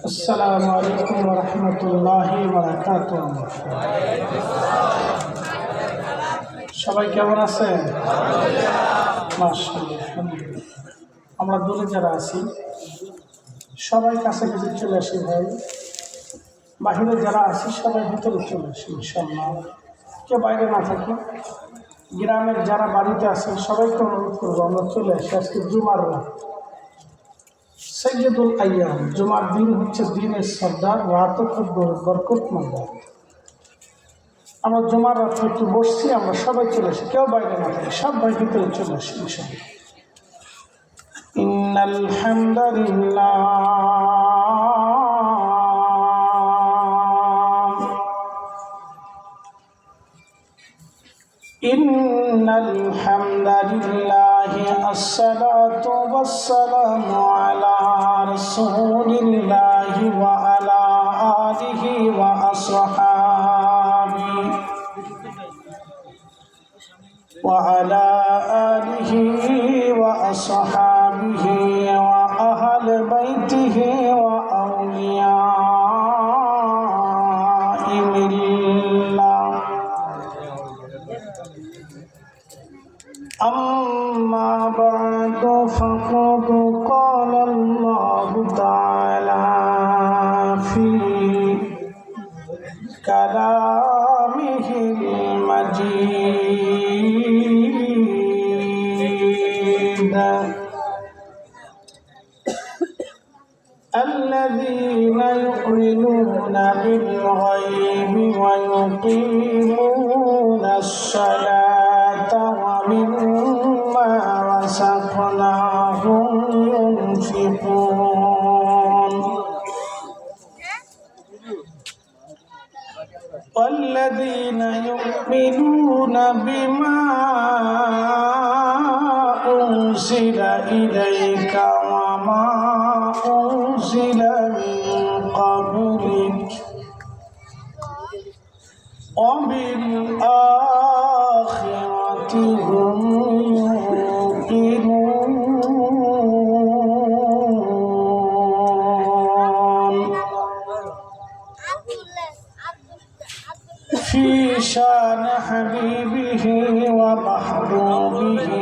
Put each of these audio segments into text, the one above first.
আসসালামু আলাইকুম ওয়া রাহমাতুল্লাহি ওয়া বারাকাতুহু। সবাই কেমন আছেন? মাশাআল্লাহ। আমরা দূরে যারা আছি সবাই কাছাকাছি চলে আসি ভাই, বাহিরে যারা আছি সবাই ভিতরে চলে আসি ইনশাআল্লাহ। কেউ বাইরে না থাকি, গ্রামের যারা বাড়িতে আছেন সবাইকে অনুরোধ করবো আমরা চলে আসি। আজকে জুমার রাত, সৈয়দুল আইয়াম, জুমার দিন হচ্ছে দিনের সর্দার, রাতও খুব বরকতময়। আমরা জুমার রাত্রে একটু বসছি, আমরা সবাই চলে আসি, কেউ বাইরে না থাকি, সব ভাই ভিতরে চলে আসি ইনশাআল্লাহ। ইন্নাল হামদালিল্লাহ ইন্নাল হামদালিল্লাহ আসসালাতু ওয়াসসালামু আলা রাসূলিল্লাহ ওয়া আলা আলিহি ওয়া আসহাবিহি وعلى آله وأصحابه وأهل بيته وأولياء الله. أما بعد فقد قال الله تعالى في كلامه المجيد: الذين يؤمنون بالغيب ويقيمون الصلاة ومما رزقناهم ينفقون والذين يؤمنون بما أنزل إليك وما أنزل من قبلك وبالآخرة هم يوقنون. في شان حبيبه ومحبوبه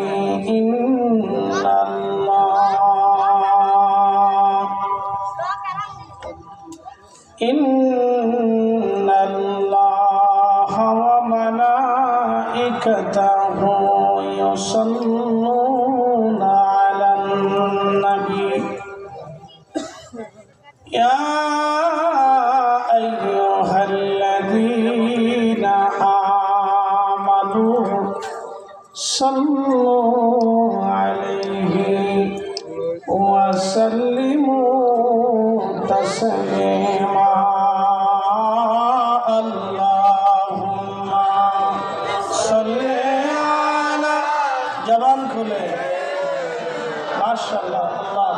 إن الله وملائكته يصلون على النبي يا أيها الذين آمنوا صلوا عليه وسلموا تسليما. اللهم صل على جبان खुले माशाअल्लाह अल्लाह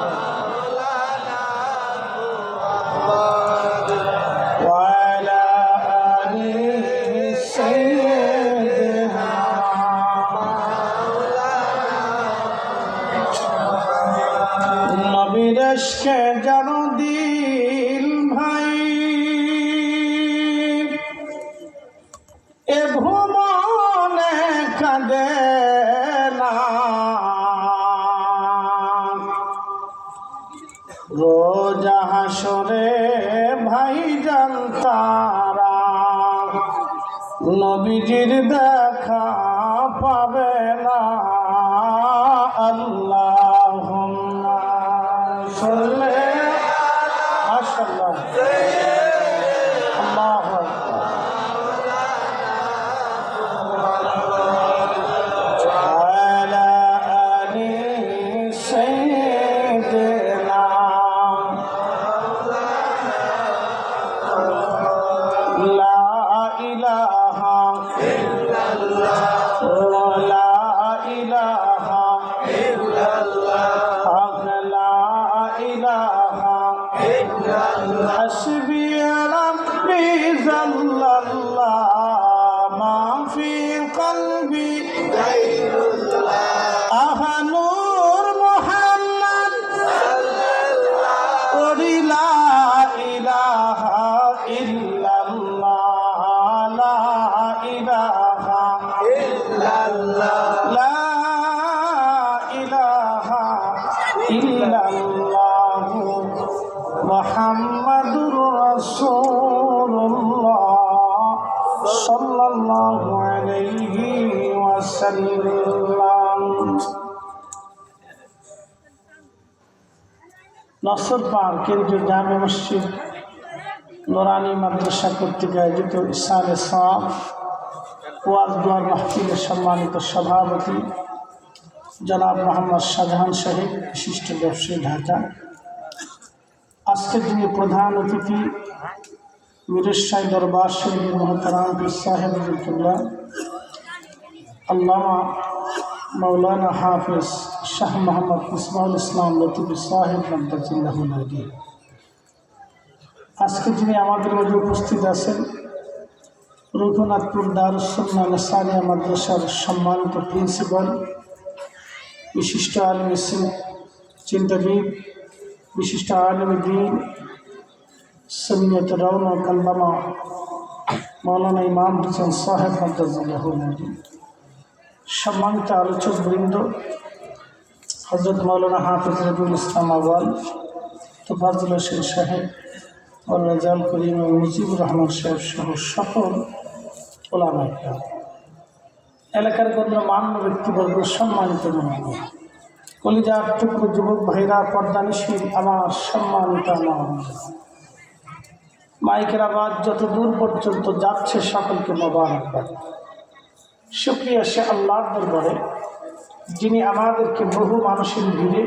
وعلى آله سيدنا নবীর ইশকে জানো দিল ভাই, এ ভুবনে কাঁদে না, রোজ হাসরে ভাইজান তারা নবীজির দেখা পাবে না। আল্লাহুম্মা সাল্লি মাশাআল্লাহ আল্লাহু আকবার। وعلى آل سيدنا لا إله إلا الله لا إله إلا الله لا إله إلا الله حسبي ربي جل الله ما في قلبي غير الله. نور محمد صلى الله ইল্লাল্লাহু মুহাম্মাদুর রাসূলুল্লাহ সাল্লাল্লাহু আলাইহি ওয়াসাল্লাম। নসর পার কেন্দ্রীয় জামে মসজিদ নুরানি মাদ্রাসা কর্তৃক আয়োজিত ইসালে সাওয়াব ওয়াজ দোয়ার মাহফিলের সম্মানিত সভাপতি জনাব মোহাম্মদ শাহজাহান সাহেব, বিশিষ্ট ব্যবসায়ী, ঢাকা। আজকের যিনি প্রধান অতিথি মিরসাই দরবার শরীফ মোহতারাম সাহেব রহমতুল্লাহ আল্লামা মৌলানা হাফিজ শাহ মোহাম্মদ ইসমাউল ইসলাম লতিফ সাহেব মাদ্দাজিল্লাহুল আলী। আজকে যিনি আমাদের মাঝে উপস্থিত আছেন রঘুনাথপুর দারুস সুন্নাহ নাসারিয়া মাদ্রাসার সম্মানিত প্রিন্সিপাল, বিশিষ্ট আলিম চিন্তাবিদ, বিশিষ্ট আলিম দ্বীন সমিয়ত রৌনক আল্লামা মৌলানা ইমাম হোসেন সাহেব মাদ্দাজিল্লাহুল আলী, সম্মানিত আলোচক বৃন্দ হজরত মৌলানা হাফিজ রবিউল ইসলাম আওয়াল, তোফাজ্জল হোসেন সাহেব, রাজাল করিম ও মুজিবুর রহমান সাহেব সহ সকল ওলামায়ে কেরাম, এলাকার গণ্যমান্য ব্যক্তিবর্গ, সম্মানিত মহিলা, কলিজার টুকরো যুবক ভাইরা, পর্দানিশীল আমার সম্মানিত মাইকের আওয়াজ যত দূর পর্যন্ত যাচ্ছে সকলকে মোবারকবাদ। শুকরিয়া সে আল্লাহর দরবারে যিনি আমাদেরকে বহু মানুষের ভিড়ে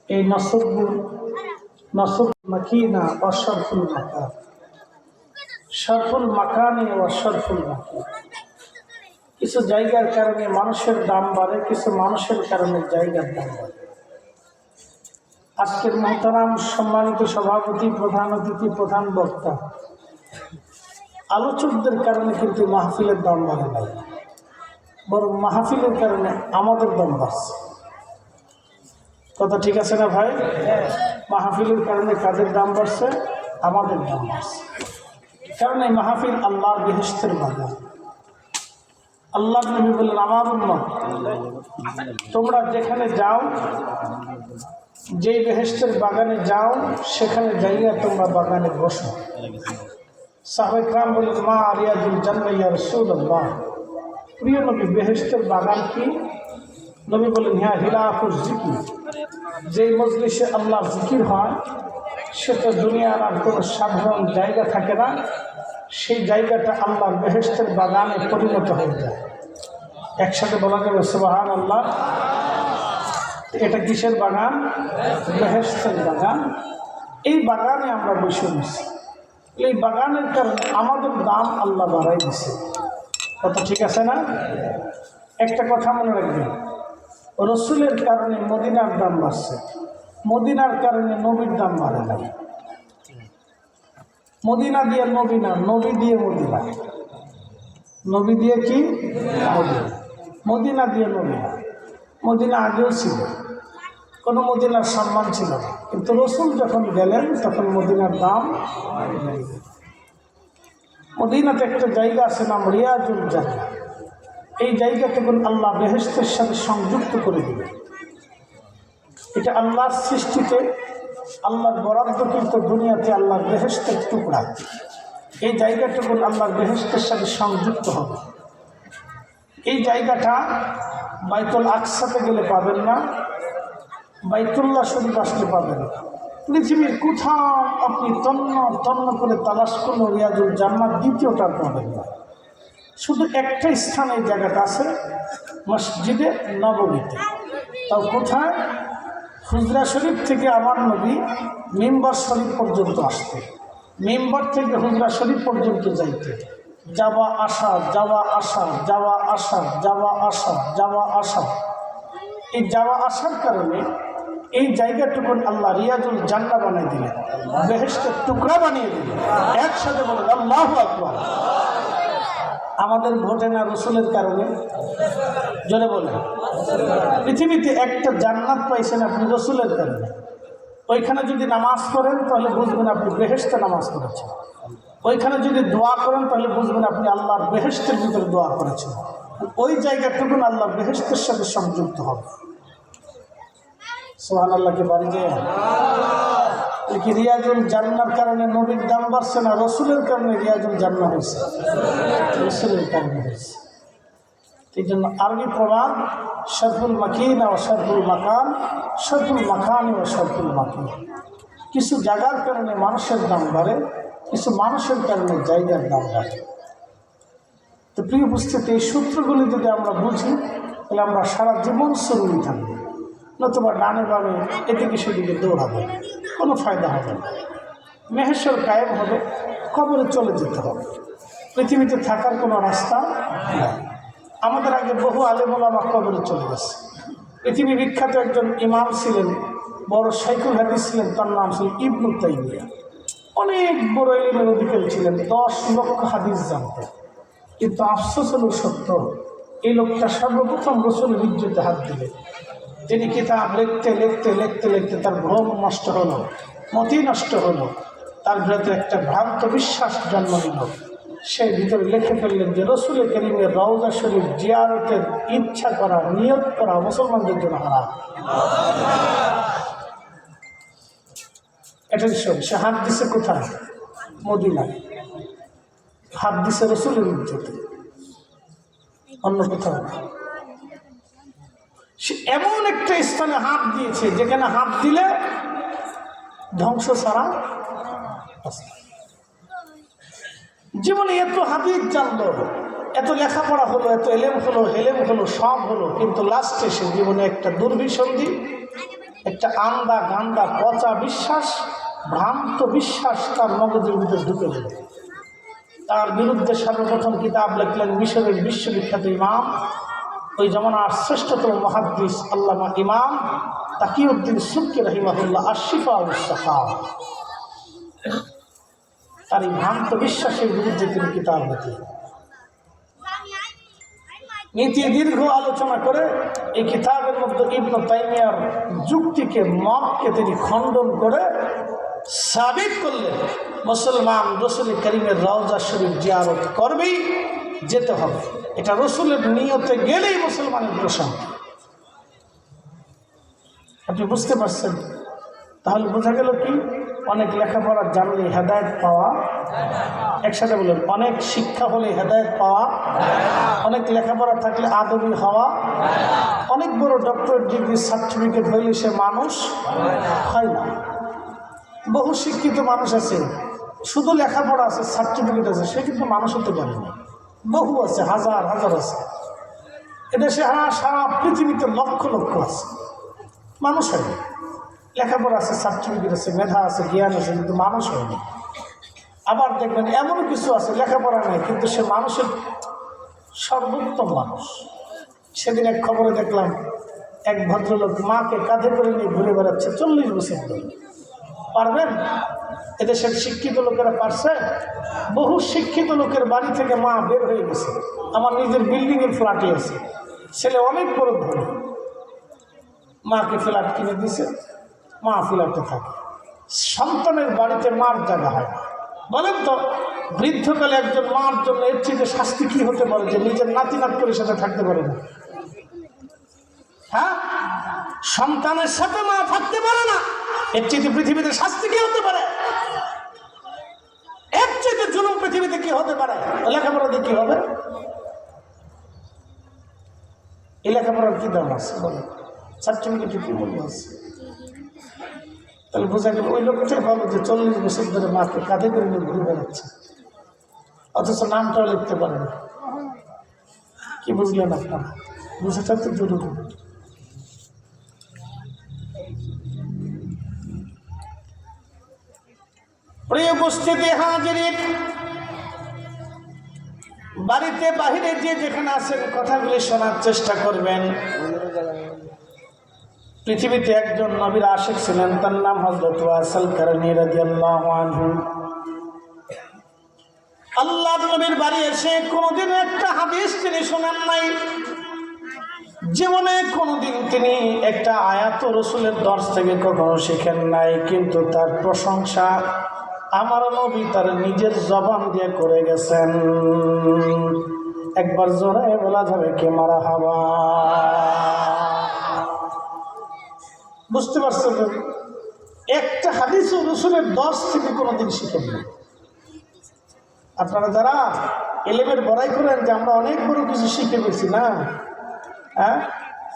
এই নসর মাকিনা ও শরফুল মাকান, শরফুল মাকানে ও শরফুল মাকান, কিছু জায়গার কারণে মানুষের দাম বাড়ে, কিছু মানুষের কারণে জায়গার দাম বাড়ে। আজকের মোহতারাম সম্মানিত সভাপতি, প্রধান অতিথি, প্রধান বক্তা, আলোচকদের কারণে কিন্তু মাহফিলের দাম বাড়ে নাই, বরং মাহফিলের কারণে আমাদের দাম বাড়ছে। কথা ঠিক আছে না ভাই? মাহফিলের কারণে কাদের দাম বাড়ছে? আমাদের দাম বাড়ছে। কারণ এই মাহফিল আল্লাহর বেহেশতের বাগান। আল্লাহ নবী বললেন, আমার উম্মত তোমরা যেখানে যাও, যেই বেহেশতের বাগানে যাও, সেখানে যাইয়া তোমরা বাগানে বসো। সাহাবায়ে কেরাম বললেন, মা রিয়াজুল জান্নাহ ইয়া রাসূলুল্লাহ, প্রিয় নবী বেহেশতের বাগান কি? নবী বললেন, হ্যাঁ, হিলাফুজ জিকির, যেই মজলিসে আল্লাহর জিকির হয় সেটা দুনিয়ার আর কোনো সাধারণ জায়গা থাকে না, সেই জায়গাটা আল্লাহর বেহেশতের বাগানে পরিণত হয়ে যায়। একসাথে বলা যাবে সুবহানাল্লাহ। এটা কিসের বাগান? বেহেশতের বাগান। এই বাগানে আমরা বসে নিছি, এই বাগানের কারণে আমাদের দাম আল্লাহ বাড়াই দিছে। কথা ঠিক আছে না? একটা কথা মনে রাখবেন, রসুলের কারণে মদিনার দাম বাড়ছে, মদিনার কারণে নবীর দাম বাড়ে নাই। মদিনা দিয়ে নবী না, নবী দিয়ে মদিনা, নবী দিয়ে কি মদিনা, মদিনা দিয়ে নবী না। মদিনা আগেও ছিল, কোনো মদিনার সম্মান ছিল না, কিন্তু রসুল যখন গেলেন তখন মদিনার দাম। মদিনাতে একটা জায়গা আছে নাম রিয়াজুল জান্নাহ, এই জায়গাটুকু আল্লাহ বেহেশতের সাথে সংযুক্ত করে দিবে। এটা আল্লাহর সৃষ্টিতে, আল্লাহর বরাদ্দকৃত দুনিয়াতে আল্লাহর বেহেশতের টুকরা। এই জায়গাটুকু আল্লাহর বেহেশতের সাথে সংযুক্ত হবে। এই জায়গাটা বাইতুল আকসাতে গেলে পাবেন না, বাইতুল্লাহ শরীফ আসলে পাবেন না। পৃথিবীর কোথাও আপনি তন্ন করে তালাশ করলে রিয়াজুল জান্নাত দ্বিতীয়টা পাবেন না। শুধু একটা স্থানে এই জায়গাটা আছে, মসজিদে নববীতে। তাও কোথায়? হুজরা শরীফ থেকে আমার নবী মিম্বার শরীফ পর্যন্ত আসতে, মিম্বার থেকে হুজরা শরীফ পর্যন্ত যাইতে, যাওয়া আসা, যাওয়া আসা, যাওয়া আসা, যাওয়া আসা, যাওয়া আসা। এই যাওয়া আসার কারণে এই জায়গাটুকু আল্লাহ রিয়াজুল জান্নাহ বানিয়ে দিলেন, বেহেশতের টুকরা বানিয়ে দিলেন। একসাথে বলেন আল্লাহু আকবার। আমাদের ভোটে না রসুলের কারণে, জোরে বলেন। পৃথিবীতে একটা জান্নাত পাইছেন আপনি রসুলের কারণে। ওইখানে যদি নামাজ পড়েন তাহলে বুঝবেন আপনি বেহেশতে নামাজ পড়েছেন, ওইখানে যদি দোয়া করেন তাহলে বুঝবেন আপনি আল্লাহর বেহেশতের ভিতরে দোয়া করেছেন। ওই জায়গাটুকু আল্লাহর বেহেশতের সাথে সংযুক্ত হবে। সুবহানাল্লাহকে বাড়ি যায় কি রিয়াজুল জান্নার কারণে নবীর দাম বাড়ছে না রসুলের কারণে রিয়াজুল জান্নাহ হয়েছে? রসুলের কারণে হয়েছে। এই জন্য আরবি প্রবাদ শরফুল মাকিন ও শরফুল মাকান, শরফুল মাকান ও শরফুল মাকিন। কিছু জায়গার কারণে মানুষের দাম বাড়ে, কিছু মানুষের কারণে জায়গার দাম বাড়ে। তো প্রিয় উপস্থিতি, এই সূত্রগুলি যদি আমরা বুঝি তাহলে আমরা সারা জীবন সুরুলি থাকবো, নতুবা ডানে বামে এদিকে সেদিকে দৌড়াবো, কোনো ফায়দা হবে না। মেহেশ্বর কায়েম হবে, কবরে চলে যেতে হবে, পৃথিবীতে থাকার কোনো রাস্তা নেই। আমাদের আগে বহু আলেম ওলামা কবরে চলে গেছে। পৃথিবী বিখ্যাত একজন ইমাম ছিলেন, বড় শাইখুল হাদিস ছিলেন, তার নাম ছিল ইবনে তাইমিয়া। অনেক বড় ইলমের অধিকারী ছিলেন, 10 লক্ষ হাদিস জানতেন। কিন্তু আফসোস হলো সত্য, এই লোকটা সর্বপ্রথম রসুলের ইজ্জতে হাত দিলেন। তিনি কিতাব লিখতে লিখতে লিখতে লিখতে তার ভ্রম নষ্ট হলো, মতি নষ্ট হলো, তার ভিতরে একটা ভ্রান্ত বিশ্বাস জন্ম নিল। সেই ভিতরে লিখে ফেললেন যে রসুল করিমের রওজা শরীফ জিয়ারতের ইচ্ছা করা, নিয়ত করা মুসলমানদের জন্য হারাম। এটাই সব। সে হাত দিছে কোথায়? মদিনায়। হাত দিছে রসুলের ইজ্জতে, অন্য কোথাও না। সে এমন একটা স্থানে হাত দিয়েছে যেখানে হাত দিলে ধ্বংস ছাড়া। জীবনে এত হাদিস জানলো, এত লেখাপড়া হলো, এত এলেম হলো, হেলেম হলো, সব হলো, কিন্তু লাস্টে সে জীবনে একটা দুর্বিসন্ধি, একটা আন্দা গান্দা পচা বিশ্বাস, ভ্রান্ত বিশ্বাস তার মগজের ভিতরে ঢুকে গেল। তার বিরুদ্ধে সর্বপ্রথম কিতাব লিখলেন মিশরের বিশ্ববিখ্যাত ইমাম, ওই জমানার শ্রেষ্ঠতম মুহাদ্দিস আল্লামা ইমাম তাকিউদ্দিন সুবকি রাহিমাহুল্লাহ আশ-শিফা ওয়াস সাফা। তার এই ভ্রান্ত বিশ্বাসের বিরুদ্ধে তিনি কিতাব লিখলেন। নীতি দীর্ঘ আলোচনা করে এই কিতাবের মধ্যে ইবনে তাইমিয়ার যুক্তিকে, মতকে তিনি খণ্ডন করে সাবিত করলেন মুসলমান রসুল করিমের রওজা শরীফ জিয়ারত করবেই, যেতে হবে। এটা রসুলের নিয়তে গেলেই মুসলমানের প্রশান্তি। আপনি বুঝতে পারছেন? তাহলে বোঝা গেল কি, অনেক লেখাপড়া জানলে হেদায়েত পাওয়া, একসাথে বলেন, অনেক শিক্ষা হলে হেদায়েত পাওয়া, অনেক লেখাপড়া থাকলে আদবী হওয়া, অনেক বড় ডক্টরেট ডিগ্রি সার্টিফিকেট হইলে সে মানুষ হয় না। বহু শিক্ষিত মানুষ আছে, শুধু লেখাপড়া আছে, সার্টিফিকেট আছে, সে কিন্তু মানুষ হতে পারে না। বহু আছে, হাজার হাজার আছে এদেশে, সারা পৃথিবীতে লক্ষ লক্ষ আছে, মানুষ হয়নি। লেখাপড়া আছে, সার্টিফিকেট আছে, মেধা আছে, জ্ঞান আছে, কিন্তু মানুষ হয়নি। আবার দেখবেন এমন কিছু আছে লেখাপড়া নাই কিন্তু সে মানুষের সর্বোত্তম মানুষ। সেদিন এক খবরে দেখলাম এক ভদ্রলোক মাকে কাঁধে করে নিয়ে ঘুরে বেড়াচ্ছে 40 বছর ধরে। পারবেন? এদেশের শিক্ষিত লোকেরা পারছে? বহু শিক্ষিত লোকের বাড়ি থেকে মা বের হয়ে গেছে। আমার নিজের বিল্ডিংয়ের ফ্ল্যাটে আছে, ছেলে অনেক বড় ধনী, মাকে ফ্ল্যাট কিনে দিছে, মা ফ্ল্যাটে থাকে। সন্তানের বাড়িতে মার জায়গা হয় না। বলেন তো, বৃদ্ধকালে একজন মার জন্য এর চেয়ে শাস্তি কি হতে পারে যে নিজের নাতি নাতনির সাথে থাকতে পারে না? হ্যাঁ, সন্তানের সাথে মা থাকতে পারে না, এর চেয়ে পৃথিবীতে শাস্তি কি হতে পারে? এর চেয়ে জুলুম পৃথিবীতে কি হতে পারে? লেখাপড়া দিয়ে কি হবে? এই লেখাপড়ার কি দাম আছে বলে? সার্টিফিকেটের কি মূল্য আছে? তাহলে বোঝা গেল ওই লোকটাই ভালো যে 40 বছর ধরে মাকে কাঁধে করে নিয়ে ঘুরে বেড়াচ্ছে, অথচ নামটাও লিখতে পারে না। কি বুঝলেন আপনারা? বুঝাটা তো জরুরি। প্রিয় উপস্থিতি হাজিরিন, বাড়িতে বাহিরে যে যেখানে আছেন কথাগুলি শোনার চেষ্টা করবেন। পৃথিবীতে একজন নবীর আশিক ছিলেন, তার নাম হযরত ওয়াসিল কারনী রাদিয়াল্লাহু আনহু। আল্লাহর নবীর বাড়ি এসে কোনোদিন একটা হাদিস তিনি শোনেন নাই, জীবনে কোনোদিন তিনি একটা আয়াত রাসূলের দর্শ থেকে কখনো শিখেন নাই, কিন্তু তার প্রশংসা আমার নবী তার নিজের জবান দিয়ে করে গেছেন। একবার জোরে বলা যাবে কি মারহাবা? বুঝতে পারছেন? একটা হাদিস রসুলের 10 থেকে কোনোদিন শিখেন না। আপনারা যারা এলেমের বড়াই করেন যে আমরা অনেক বড় কিছু শিখে গেছি, না, হ্যাঁ,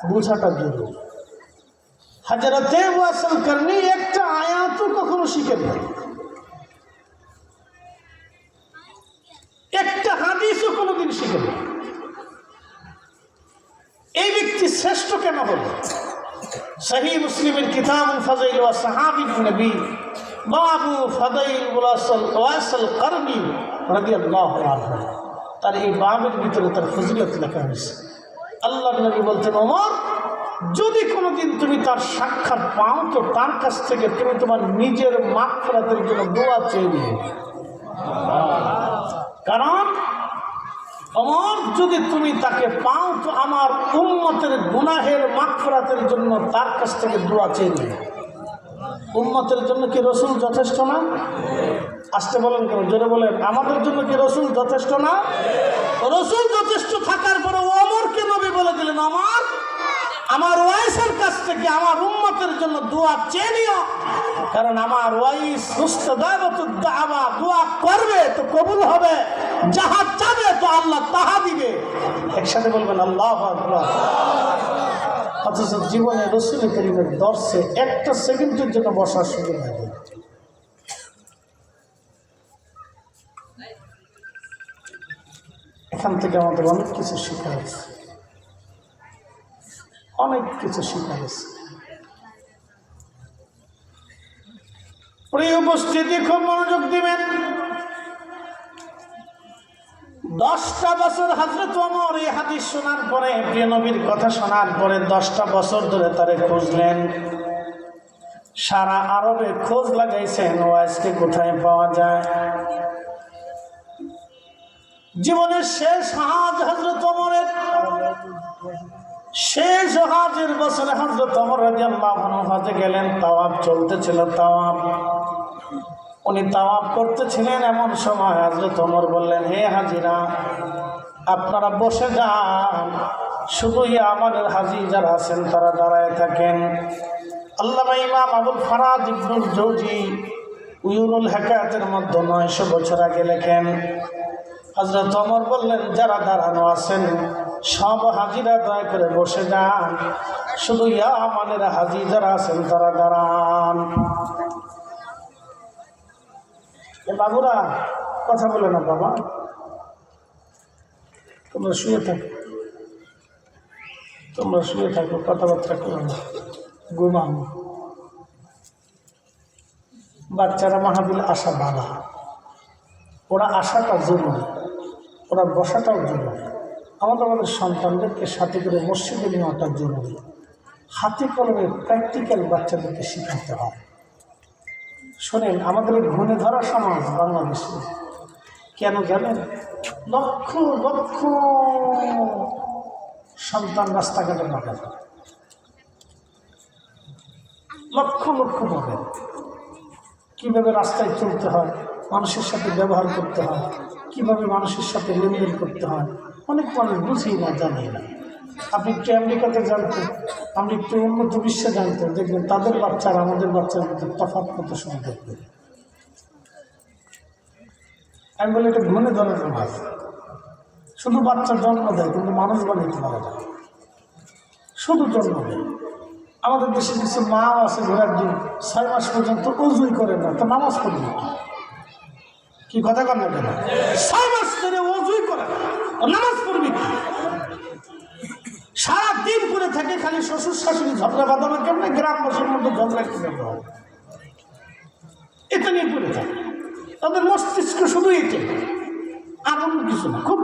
বোঝাটা জরুরি। হযরতে ওয়াসিল করনি একটা আয়াতও কখনো শিখেন না, একটা হাদিসও কোনোদিন শিখেন না। এই ব্যক্তি শ্রেষ্ঠ কেন হল? সহিহ মুসলিমের কিতাবুল ফাযাইল ওয়া সাহাবীর নবী বাবু ফাদাইল ওয়াসিল করনি রাদিয়াল্লাহু আনহু, তার এই বাবের ভিতরে তার ফজিলত লেখা হয়েছে। আল্লাহর নবী বলতেন, ওমর, যদি কোনোদিন তুমি তার সাক্ষাৎ পাও তো তার কাছ থেকে তুমি তোমার নিজের মাগফিরাতের জন্য দোয়া চেয়ে নিও। কারণ ওমর, যদি তুমি তাকে পাও তো আমার উম্মতের গুনাহের মাগফিরাতের জন্য তার কাছ থেকে দোয়া চেয়ে নিও। উম্মতের জন্য কি রসুল যথেষ্ট না? আসতে বলেন কেন? জোরে বলেন, আমাদের জন্য কি রসুল যথেষ্ট না? রসুল যথেষ্ট থাকার পরে ওমরকে নবী বলে দিলেন, ওমর, আমার ওয়াইসের কাছ থেকে আমার উম্মতের জন্য দোয়া চেয়ে নিও, কারণ আমার ওয়াইস মুস্তাজাবাতুদ দাওয়া, দোয়া করবে তো কবুল হবে, যাহা চাবে তো আল্লাহ তাহা দিবে। একসাথে বলবেন আল্লাহু আকবার। অথচ জীবনে রসুল করিমের দর্শে একটা সেকেন্ডের জন্য বসার সুযোগ লাগে। এখান থেকে আমাদের অনেক কিছু শেখা আছে, অনেক কিছু শেখা আছে। প্রিয় উপস্থিতি, খুব মনোযোগ দিবেন। 10টা বছর হযরত ওমর এই হাদিস শোনার পরে, প্রিয় নবীর কথা শোনার পরে 10টা বছর ধরে তারে খুঁজলেন, সারা আরবে খোঁজ লাগাইছেন ওয়াইসকে কোথায় পাওয়া যায়। জীবনের শেষ হাজ হযরত ওমরের, শেষ হাজের বছরে হযরত ওমর রাদিয়াল্লাহু আনহু হজে গেলেন। তাওয়াফ চলতেছিল, তাওয়াফ উনি তাওয়াফ করতেছিলেন। এমন সময় হযরত ওমর বললেন, হে হাজিরা, আপনারা বসে যান, শুধু আমাদের হাজি যারা আছেন তারা দাঁড়ায় থাকেন। আল্লামা ইমাম আবুল ফারাজ ইবনুল জৌজি উয়ুনুল হিকায়াতের মধ্যে 900 বছর আগে লেখেন, হযরত ওমর বললেন, যারা দাঁড়ানো আছেন সব হাজিরা দয়া করে বসে যান, শুধু আমাদের হাজি যারা আছেন তারা দাঁড়ান। বাবুরা কথা বলে না, বাবা তোমরা শুয়ে থাকো, তোমরা শুয়ে থাকো, কথাবার্তা করো না, ঘুমাও। বাচ্চারা মাহফিল আসা বাধা, ওরা আসাটা জরুরি, ওরা বসাটাও জরুরি। আমাদের সন্তানদেরকে সাথে করে মসজিদে নেওয়াটা জরুরি। হাতে কলমে প্র্যাকটিক্যাল বাচ্চাদেরকে শেখাতে হয়। শোনেন, আমাদের ঘুণে ধরা সমাজ বাংলাদেশে কেন জানেন? লক্ষ লক্ষ সন্তান রাস্তাঘাটে মারা যায়, লক্ষ লক্ষ ভাবে কীভাবে রাস্তায় চলতে হয়, মানুষের সাথে ব্যবহার করতে হয়, কিভাবে মানুষের সাথে লেনদেন করতে হয়, অনেক মানুষ বুঝেই না, জানেই না। আপনি একটু আমেরিকাতে জানতেন, আপনি একটু উন্নত বিশ্বে জানতেন, দেখবেন তাদের বাচ্চারা আমাদের বাচ্চার মধ্যে তফাৎ কত সময় দেখবেন। আমি বলি এটা ঘুণে ধরার সমাজ। শুধু বাচ্চা জন্ম দেয় কিন্তু মানুষ বানাইতে পারে না, শুধু জন্ম দেয়। আমাদের দেশে কিছু মা আছে ঘোরার দিন 6 মাস পর্যন্ত ওযুই করে না, তো নামাজ পড়বে কি? কথা কর না কেন? 6 মাস ধরে ওযুই করে না, নামাজ পড়বে কি? সারাদিন করে থাকে খালি শ্বশুর শাশুড়ি ঝগড়া বাঁধানো কেমন, গ্রামবাসীর মধ্যে ঝগড়া কিভাবে হয়, এটা নিয়ে পড়ে থাকে। তাদের মস্তিষ্ক শুধু এতে, আর অন্য কিছু না। খুব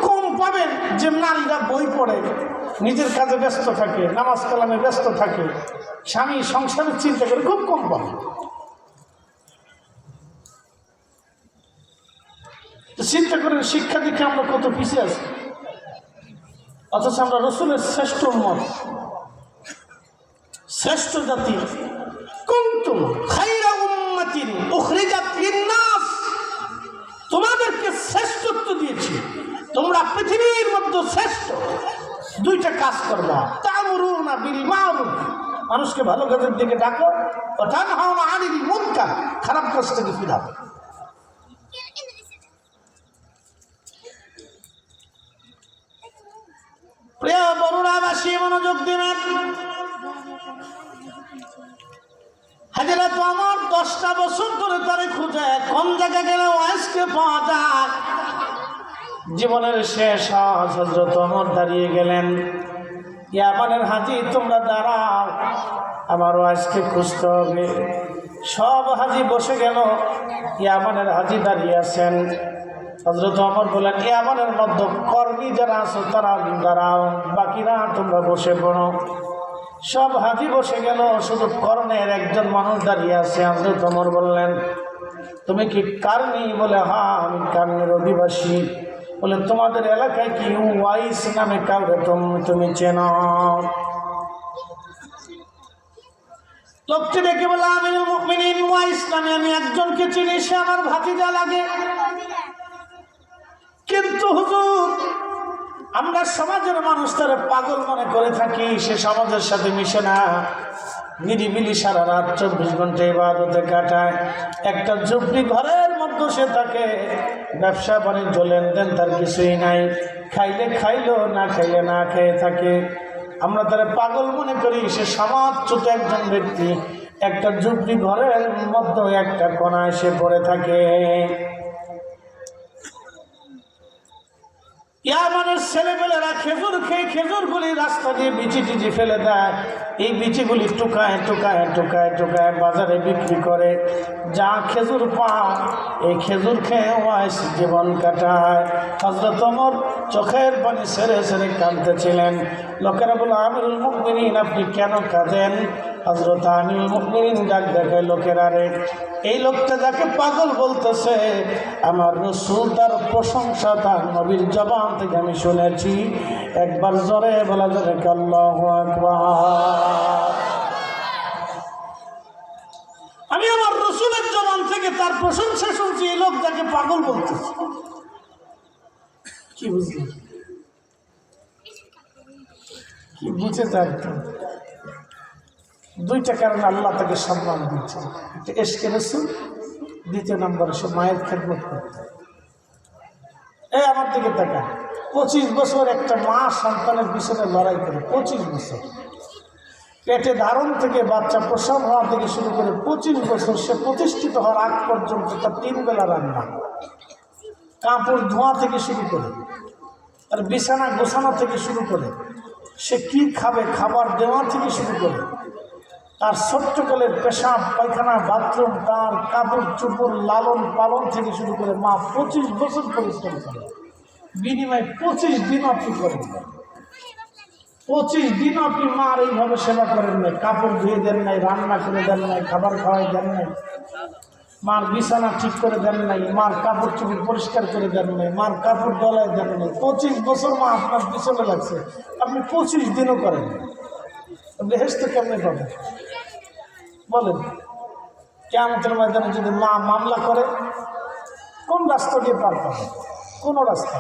কম পাবেন যে নারীরা বই পড়ে, নিজের কাজে ব্যস্ত থাকে, নামাজ কালামে ব্যস্ত থাকে, স্বামী সংসারের চিন্তা করে, খুব কম পাবেন। চিন্তা করেন, শিক্ষা দিকে আমরা কত পিছিয়ে আছি, অথচ আমরা রসুলের শ্রেষ্ঠ উম্মত, শ্রেষ্ঠ জাতি। কুনতুম খায়রা উম্মাতিন উখরিজাত লিন-নাস, তোমাদেরকে শ্রেষ্ঠত্ব দিয়েছি, তোমরা পৃথিবীর মধ্যে শ্রেষ্ঠ। দুইটা কাজ করবা, তা'মুরুনা বিল মা'রুফ, মানুষকে ভালো কাজের দিকে ডাকো, ওয়া তানহাউনা আনিল মুনকার, খারাপ কাজ থেকে ফিরাও। প্রিয় বরুণাবাসী মনোযোগ দিবেন। হযরত ওমর 10টা বছর ধরে তারে খুঁজে কোন জায়গায় গেলে ওয়াইসকে পাওয়া যায়। জীবনের শেষ হযরত ওমর দাঁড়িয়ে গেলেন, ইয়ামানের হাজী তোমরা দাঁড়াও, আমার ওয়াইসকে খুঁজতে হবে। সব হাজী বসে গেল, ইয়ামানের হাজী দাঁড়িয়ে আছেন। হযরত ওমর বলেন, ইয়ামানের মধ্যে কর্মী যারা আছো তারা দাঁড়াও, বাকিরা তোমরা বসে পড়ো। সব হাজী বসে গেল, শুধু কর্ণের একজন মানুষ দাঁড়িয়ে আছে। হযরত ওমর বললেন, তুমি কি কার্নি? বলে, হ্যাঁ আমি কার্নির অধিবাসী। বলে, তোমাদের এলাকায় কি ওয়াইস নামে কাউরে তুমি চেনো? লোকটি দেখে বলে, আমিরুল মুমিনিন ওয়াইস নামে আমি একজনকে চিনি, সে আমার ভাতিজা লাগে। কিন্তু হুজুর, আমরা সমাজের মানুষ তারা পাগল মনে করে থাকি, সে সমাজের সাথে মিশে না, নিরিবিলি সারা রাত 24 ঘন্টা ইবাদতে কাটায়, একটা ঝুপড়ি ঘরের মধ্যে সে থাকে, ব্যবসা বাণিজ্য লেনদেন তার কিছুই নাই, খাইলে খাইলো, না খাইলে না খেয়ে থাকে। আমরা তারা পাগল মনে করি, সে সমাজচ্যুত একজন ব্যক্তি, একটা ঝুপড়ি ঘরের মধ্যে একটা কোণায় সে পড়ে থাকে। ইয়ামানের ছেলেপেলেরা খেজুর খেয়ে খেজুরগুলি রাস্তা দিয়ে বিচি টিচি ফেলে দেয়, এই বিচিগুলি টুকায় টুকায় টুকায় টুকায় বাজারে বিক্রি করে, যা খেজুর পায় এই খেজুর খেয়ে ওয়াইস জীবন কাটায়। হযরত ওমর চোখের পানি ছেড়ে ছেড়ে কাঁদতেছিলেন। লোকেরা বলে, আমিরুল মুমিনিন আপনি কেন কাঁদেন? হযরত আমিরুল মুমিনিন ডাক দেখায়, লোকেরা রে, এই লোকটা যাকে পাগল বলতেছে, আমার রাসূল তার প্রশংসা তার নবীর জবান থেকে আমি শুনেছি। একবার জোরে বলা যাবে আল্লাহু আকবার। আমি আমার রাসূলের জবান থেকে তার প্রশংসা শুনছি, এই লোক যাকে পাগল বলতেছে। কি বুঝলি? কি বুঝে থাকতো? দুইটা কারণে আল্লাহ তাকে সম্মান দিচ্ছে, একটা ইশকে রাসূল, দ্বিতীয় নম্বরে সে মায়ের খেদমত করতে। এই আমার দিকে তাকা, 25 বছর একটা মা সন্তানের পিছনে লড়াই করে, 25 বছর পেটে ধারণ থেকে বাচ্চা প্রসব হওয়া থেকে শুরু করে 25 বছর সে প্রতিষ্ঠিত হওয়ার আগ পর্যন্ত তার 3 বেলা রান্না, কাপড় ধোয়া থেকে শুরু করে, আর বিছানা গোছানো থেকে শুরু করে, সে কি খাবে খাবার দেওয়া থেকে শুরু করে, তার ছোট্টকালের পেশাব পায়খানা বাথরুম, তার কাপড় চোপড় লালন পালন থেকে শুরু করে মা 25 বছর পরিশ্রম করে, বিনিময়ে 25 দিন আপনি করেন নাই, 25 দিন আপনি মার এইভাবে সেবা করেন নাই, কাপড় ধুয়ে দেন নাই, রান্না করে দেন নাই, খাবার খাওয়াই দেন নাই, মার বিছানা ঠিক করে দেন নাই, মার কাপড় চোপড় পরিষ্কার করে দেন নাই, মার কাপড় গলায় দেন নাই। 25 বছর মা আপনার পিছনে লাগছে, আপনি 25 দিনও করেন। বেহেশত কেমনে পাবেন বলেন? কিয়ামতের ময়দানে যদি মা মামলা করে, কোন রাস্তা দিয়ে পার পাবে? কোন রাস্তা?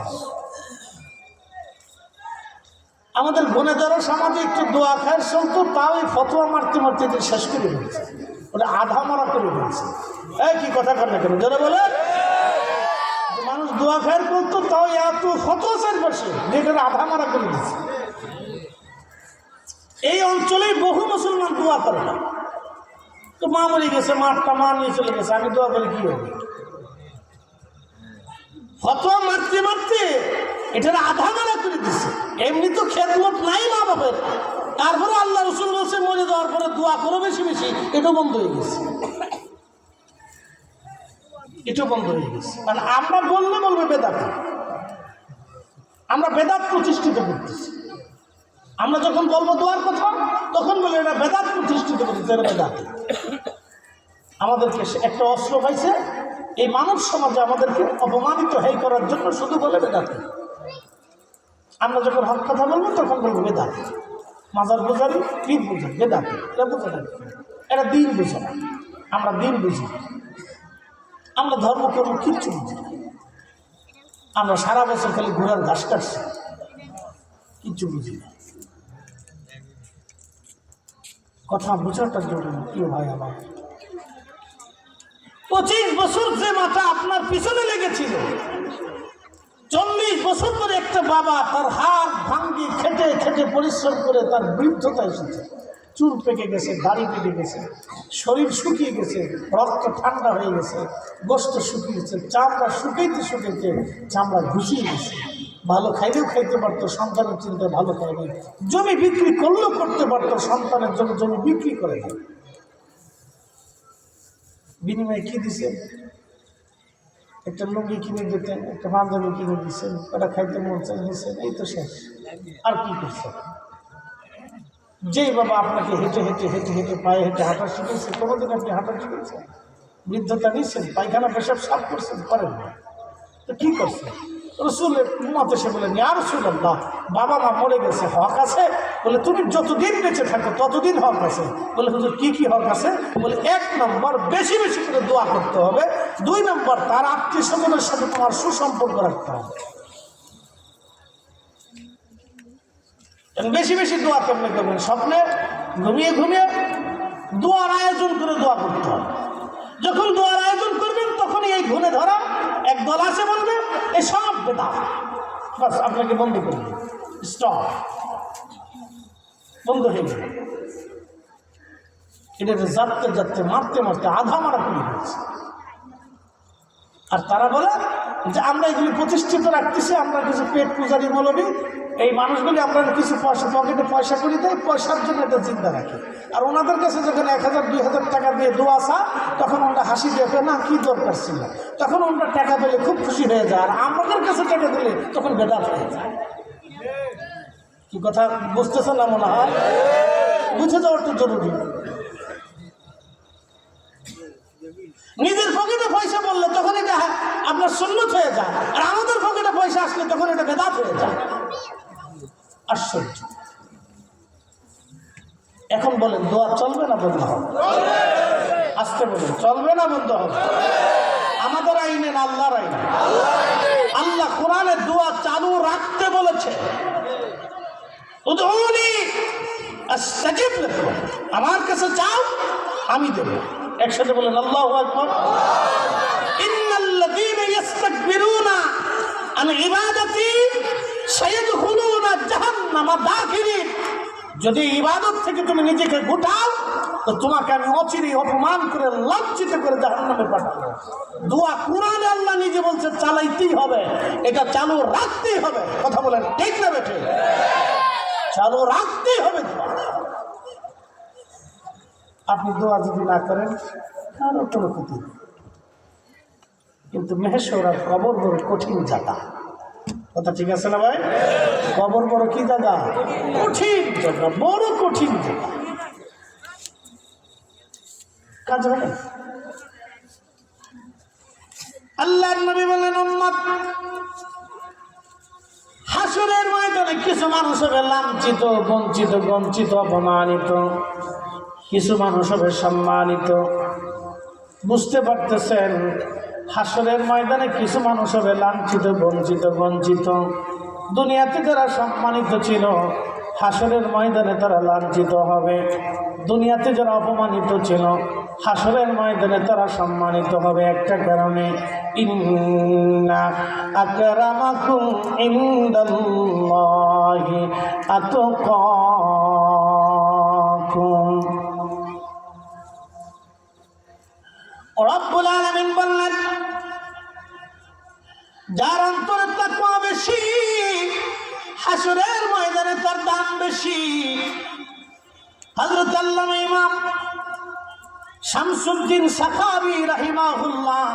আমাদের গুণেদারও সমাজে একটু দোয়া খায়ের চলতো, তাও এই ফতোয়া মারতে মারতে শেষ করে ফেলছে, ওটা আধা মারা করে ফেলছে। এই কি কথা কর না কেন যারা বলে মানুষ দোয়া খায়ের করতো, তাও এত ফতোয়া চার পাশে যেটা আধা মারা করে দিচ্ছে। এই অঞ্চলেই বহু মুসলমান দোয়া করে না, তো মা মরে গেছে, মাঠটা মা নিয়ে চলে গেছে, আমি দোয়া করে কি হবে? ফতোয়া মারতে মারতে এটার আধা মারা করে দিচ্ছে। এমনি তো খেদমত নাই মা বাপের, তারপরে আল্লাহ রসুল বলছে মরে যাওয়ার পরে দোয়া করো বেশি বেশি, এটা বন্ধ হয়ে গেছে, এটা বন্ধ হয়ে গেছে। মানে আমরা বললে বলবে বেদাত, আমরা বেদাত প্রতিষ্ঠিত করতেছি। আমরা যখন বলবো দোয়ার কথা, তখন বলে এটা বেদাত প্রতিষ্ঠিত করতেছে, এটা বেদাত। আমাদেরকে একটা অস্ত্র পাইছে এই মানব সমাজে আমাদেরকে অপমানিত হেই করার জন্য, শুধু বলে বেদাত। আমরা যখন হক কথা বলবো তখন বলবো বেদাত। মাজার বোঝারি, পীর বোঝারি, বেদাত, এটা বোঝা না, এটা দিন বুঝে না। আমরা দিন বুঝি, আমরা ধর্মকর্ম কিচ্ছু বুঝি না। আমরা সারা বছর খালি ঘোড়ার ঘাস কাটছি, কিচ্ছু বুঝি না। কথা বোঝাটা জরুরি। প্রিয় ভাই আমার, 25 বছর যে মাথা আপনার পিছনে লেগেছিল, 40 বছর ধরে একটা বাবা তার হাত ভাঙ্গি খেটে খেটে পরিশ্রম করে তার বৃদ্ধতা এসেছে, চুল পেকে গেছে, দাড়ি পেকে গেছে, শরীর শুকিয়ে গেছে, রক্ত ঠান্ডা হয়ে গেছে, গোস্ত শুকিয়ে গেছে, চামড়া শুকাইতে শুকাইতে চামড়া ঘুষিয়ে গেছে। ভালো খাইলেও খাইতে পারতো, সন্তানের চিন্তা ভালো খাইবে, জমি বিক্রি করলেও করতে পারতো, সন্তানের জন্য জমি বিক্রি করে দেয়। বিনিময়ে কি দিছেন? একটা লুঙ্গি কিনে দিতেন, একটা পাঞ্জাবি কিনে দিচ্ছেন, ওটা খাইতে মন চাই দিচ্ছেন, এই তো শেষ। আর কি করছেন? যেই বাবা আপনাকে হেঁটে হেঁটে হেঁটে হেঁটে পায়ে হেঁটে হাঁটা শিখেছে, কোনোদিন আপনি হাঁটা শিখেছেন? বৃদ্ধতা নিচ্ছেন, পায়খানা পেশাব সাফ করছেন, করেন না, তো কি করছেন? রসুলের উম্মত এসে বলেন, ইয়া রাসূলুল্লাহ, বাবা মা মরে গেছে, হক আছে? বলে, তুমি যতদিন বেঁচে থাকো ততদিন হক আছে। বলে, হুজুর কি কি হক আছে? বলে, 1 নম্বর বেশি বেশি করে দোয়া করতে হবে, 2 নম্বর তার আত্মীয় স্বজনের সাথে তোমার সুসম্পর্ক রাখতে হবে। বেশি বেশি দোয়া কেমনে করবেন? স্বপ্নে ঘুমিয়ে ঘুমিয়ে দোয়ার আয়োজন করে দোয়া করতে হবে। যখন দোয়ার আয়োজন করবেন তখনই এই ঘুণে ধরা এক দল আছে বলবে এই সব বেদাত, বাস আপনাকে বন্ধ করে দিন, স্টপ, বন্ধ হয়ে যাবে। এটা যাতে যাতে মারতে মারতে আধা মারা করে দিয়েছে। আর তারা বলে যে আমরা এগুলি প্রতিষ্ঠিত রাখতেছি, আমরা কিছু পেট পূজারি মৌলবি, এই মানুষগুলি আমরা কিছু পয়সা পকেটে পয়সা করে দেয়, পয়সার জন্য এটা চিন্তা রাখি। আর ওনাদের কাছে যখন 1000-2000 টাকা দিয়ে দোয়া চা, তখন ওনারা হাসি দেখে, না কি দরকার ছিল, তখন ওনারা টাকা পেলে খুব খুশি হয়ে যায়। আর আমাদের কাছে টাকা দিলে তখন বেদাত হয়ে যায়। কি কথা বুঝতেছে না মনে হয়? বুঝে যাওয়ার তো জরুরি। নিজের পকেটে পয়সা বললে তখন এটা আপনার সুন্নত হয়ে যায়, আর আমাদের পকেটে পয়সা আসলে তখন এটা বেদাত হয়ে যায়। আশ্চর্য। এখন বলেন দোয়া চলবে না বন্ধ হবে? আসতে বলেন, চলবে না বন্ধ হবে? আমাদের আইনে না আল্লাহর আইনে? আল্লাহ কোরআনে দোয়া চালু রাখতে বলেছে। উদউনি আস্তাজিব লাকুম, আমার কাছে চাও আমি দেব। একসাথে বলেন আল্লাহু আকবার। ইন্নাল্লাযীনা ইস্তাকবিরুনা আন ইবাদাতি সায়াদখুলুনা জাহান্নামা দাখিরিন। যদি ইবাদত থেকে তুমি নিজেকে গুটাও তো তোমাকে আমি অচিরেই অপমান করে লজ্জিত করে জাহান্নামে পাঠাবো। দোয়া কোরআনে আল্লাহ নিজে বলছে চালাইতেই হবে, এটা চালু রাখতেই হবে। কথা বলেন ঠিক না বেঠে? চালু রাখতেই হবে। আপনি দোয়া যদি না করেন কারো কোনো ক্ষতি নেই, কিন্তু মেহেশ্বর আর কবর বড় কঠিন জায়গা। কথা ঠিক আছে না ভাই? কবর বড় কি জায়গা? কঠিন জায়গা, বড় কঠিন জায়গা। কাজ হবে। আল্লাহর নবী বলেন, উম্মত হাসরের ময়দানে কিছু মানুষ হবে লাঞ্ছিত, বঞ্চিত, বঞ্চিত, অপমানিত, কিছু মানুষ হবে সম্মানিত। বুঝতে পারতেছেন? হাসরের ময়দানে কিছু মানুষ হবে লাঞ্ছিত, বঞ্চিত, বঞ্চিত। দুনিয়াতে যারা সম্মানিত ছিল হাসরের ময়দানে তারা লাঞ্ছিত হবে। দুনিয়াতে যারা অপমানিত ছিল হাসরের ময়দানে তারা সম্মানিত হবে একটা কারণে, ইন্না আকরামাকুম ইনদাল্লাহি আতকাকুম। রব্বুল আলামিন বললেন, যার অন্তরে তাকওয়া বেশি হাসরের ময়দানে তার দাম বেশি। হযরত আল্লামা ইমাম শামসুদ্দিন সাখাবী রাহিমাহুল্লাহ,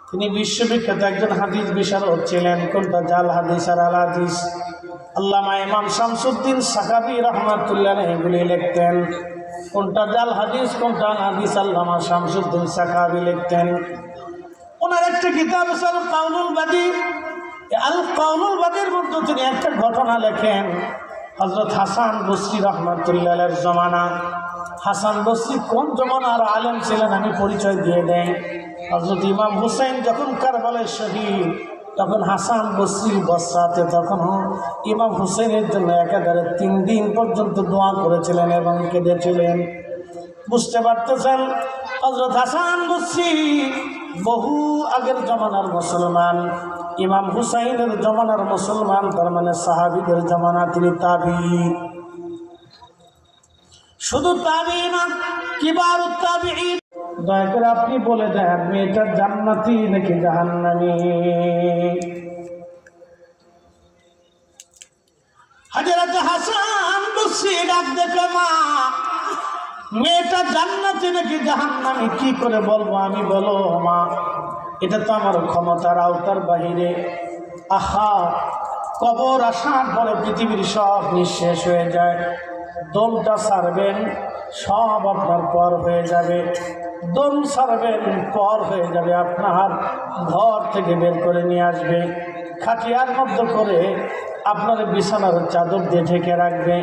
তিনি বিশ্ববিখ্যাত একজন হাদিস বিশারদ ছিলেন। কোনটা জাল হাদিস আর আল হাদিস? আল্লামা ইমাম শামসুদ্দিন সাখাবী রাহমাতুল্লাহ এগুলি লিখতেন। কোনটা জাল হাদিস কোনটা আল হাদিস আল্লামা শামসুদ্দিন সাখাবী লিখতেন। ওনার একটা কিতাব আছে আল কাউলুল বাদী। আল কাউলুল বাদীর মধ্যে তিনি একটা ঘটনা লেখেন। হযরত হাসান বসরি রাহমাতুল্লাহের জমানা। হাসান বসরি কোন জমানার আলেম ছিলেন আমি পরিচয় দিয়ে দেই। হযরত ইমাম হুসাইন যখন কারবালায় শহীদ তখন হাসান বসরি বসরাতে তখন ইমাম হুসেনের জন্য একেবারে 3 দিন পর্যন্ত দোয়া করেছিলেন এবং কেঁদেছিলেন। বুঝতে পারতেছেন হযরত হাসান বসরি বহু আগের জমানার মুসলমান, ইমাম হুসাইনের জমানার মুসলমান, তার মানে সাহাবীদের জমানা, তিনি তাবিঈ। শুধু তাবিঈ না, কিবারুত তাবিঈন। দয়া করে আপনি বলে দেন মেয়েটা জান্নাতি নাকি জাহান্নামী? হযরত হাসান বসরি ডাক দেখে, মা মেয়েটা জান্নাতি নাকি জাহান্নামী কি করে বলবো আমি, বলো মা, এটা তো আমার ক্ষমতার আওতার বাহিরে। আহা, কবর আসার পরে পৃথিবীর সব নিঃশেষ হয়ে যায়, দমটা ছাড়বেন সব আপনার পর হয়ে যাবে, দম ছাড়বেন পর হয়ে যাবে, আপনার ঘর থেকে বের করে নিয়ে আসবে, খাটিয়ার মধ্যে করে আপনার বিছানার চাদর দিয়ে ঢেকে রাখবে,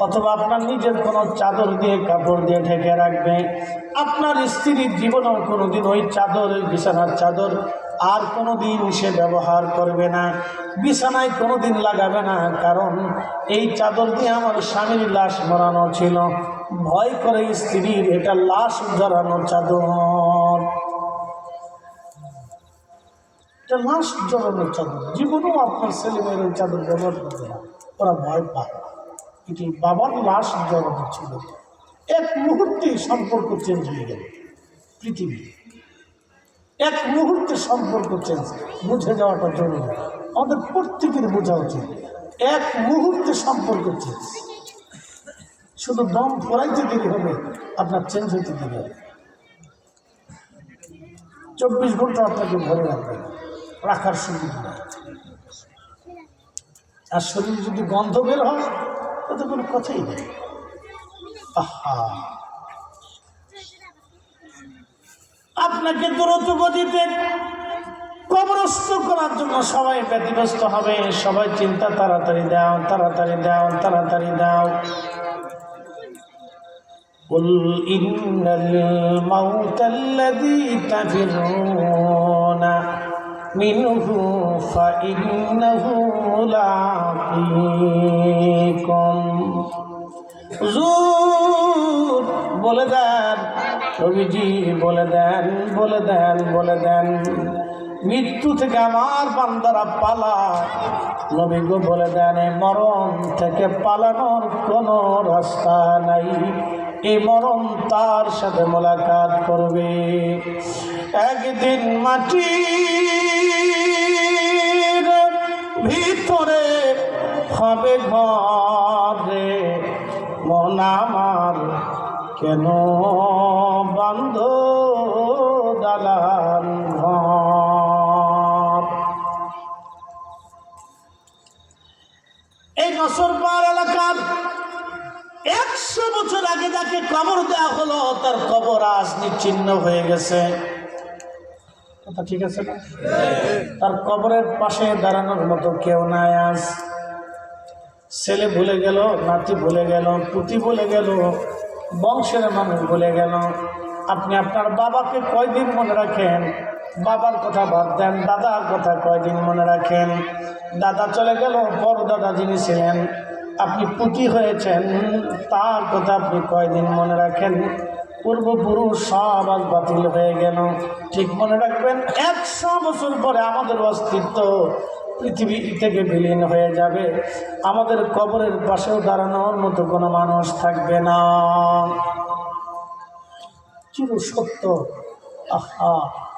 অথবা আপনার নিজের কোনো চাদর দিয়ে কাপড় দিয়ে ঢেকে রাখবে। আপনার স্ত্রীর জীবনেও কোনোদিন ওই চাদর, ওই বিছানার চাদর আর কোনোদিন সে ব্যবহার করবে না, বিছানায় কোনোদিন লাগাবে না, কারণ এই চাদর দিয়ে আমার স্বামীর লাশ মরানো ছিল, ভয় করে স্ত্রীর এটা লাশ জড়ানো চাদর, এটা লাশ জড়ানোর চাদর। জীবনেও আপনার ছেলে মেয়ের ওই চাদর ব্যবহার করবে না, ওরা ভয় পায়। এটি বাবার লাশ জড়ানো ছিল, এক মুহূর্তে সম্পর্ক চেঞ্জ হয়ে গেল। পৃথিবী এক মুহূর্তে সম্পর্ক চেঞ্জ, বুঝে যাওয়াটা জরুরি, আমাদের প্রত্যেকের বোঝা উচিত। এক মুহূর্তে সম্পর্ক চেঞ্জ, শুধু দম পড়াইতে দেরি হবে, আপনার চেঞ্জ হইতে দেরি হবে। 24 ঘন্টা আপনাকে ধরে রাখবে, রাখার সুযোগ নেই। আর শরীর যদি গন্ধ বের হয় তাতে কোনো কথাই নেই। আহা, আপনাকে দ্রুত গতিতে কবরস্থ করার জন্য সবাই ব্যতিব্যস্ত হবে, সবাই চিন্তা, তাড়াতাড়ি দাও, তাড়াতাড়ি দাও, তাড়াতাড়ি দাও। কুল ইন্নাল মাউতাল্লাযী তাফিরুনা মিনহু ফাইন্নাহু লাকীকুম। হুজুর বলে দেন, নবীজি বলে দেন, বলে দেন, বলে দেন, মৃত্যু থেকে আমার বান্দারা পালায়। নবী গো বলে দেন, মরণ থেকে পালানোর কোনো রাস্তা নাই, এই মরণ তার সাথে মোলাকাত করবে। একদিন মাটির ভিতরে হবে ঘরে, মন আমার কেন বন্ধ দালান ঘর। এই নসরপাড় এলাকার 100 বছর আগে যাকে কবর দেওয়া হলো, তার কবর আজ নিশ্চিহ্ন হয়ে গেছে। কথা ঠিক আছে না? তার কবরের পাশে দাঁড়ানোর মতো কেউ নাই আজ। ছেলে ভুলে গেল, নাতি ভুলে গেল, পুতি ভুলে গেল, বংশের মানুষ ভুলে গেল। আপনি আপনার বাবাকে কয়দিন মনে রাখেন? বাবার কথা বাদ দেন, দাদার কথা কয়দিন মনে রাখেন? দাদা চলে গেল, বড় দাদা যিনি ছিলেন, আপনি পুতি হয়েছেন, তার কথা আপনি কয়দিন মনে রাখেন? পূর্বপুরুষ সব আজ বাতিল হয়ে গেল। ঠিক মনে রাখবেন, 100 বছর পরে আমাদের অস্তিত্ব পৃথিবী থেকে বিলীন হয়ে যাবে, আমাদের কবরের পাশেও দাঁড়ানোর মতো কোনো মানুষ থাকবে না। চির সত্য। আহা,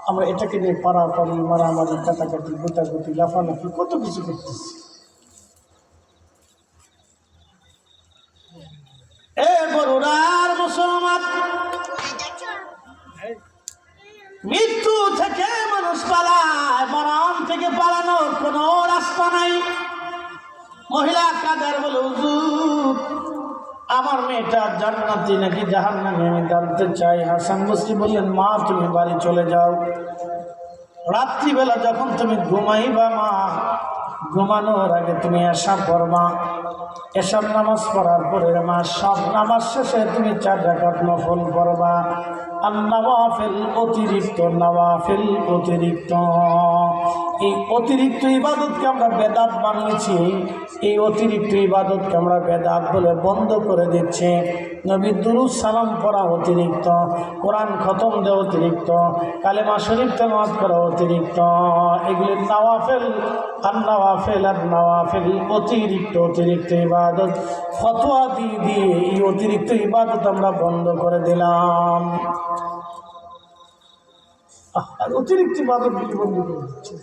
আমরা এটাকে নিয়ে পারাপারি, মারামারি, কাটাকাটি, গোটাগুটি, লাফালাফি, কত কিছু করতেছি। এ বড়ুরার মুসলমান, মৃত্যু থেকে মানুষ পালায়, মরণ থেকে পালানোর কোনো রাস্তা নাই। মহিলা কাদের বলে, হুজুর আমার মেয়েটা জান্নাতি নাকি জাহান্নামী আমি জানতে চাই। হাসান বসরি বললেন, মা তুমি বাড়ি চলে যাও, রাত্রিবেলা যখন তুমি ঘুমাইবা মা, ঘুমানোর আগে তুমি এশা পড়বা, এশার নামাজ পড়ার পরে মা সব নামাজ শেষে তুমি 4 রাকাত নফল পড়বা। আর নওয়াফিল অতিরিক্ত, নওয়াফিল অতিরিক্ত এই অতিরিক্ত ইবাদতকে আমরা বেদাত বানিয়েছি, এই অতিরিক্ত ইবাদতকে আমরা বেদাত বলে বন্ধ করে দিচ্ছি। নবীর দুরূদ সালাম পড়া অতিরিক্ত, কোরআন খতম দেওয়া অতিরিক্ত, কালেমা শরীফ তেলাওয়াত করা অতিরিক্ত, এগুলি নওয়াফিল আর নওয়াফিল আর নওয়াফিল, অতিরিক্ত ইবাদত। ফতোয়া দিয়ে এই অতিরিক্ত ইবাদত আমরা বন্ধ করে দিলাম। আর অতিরিক্ত ইবাদত বন্ধ করে দিচ্ছে।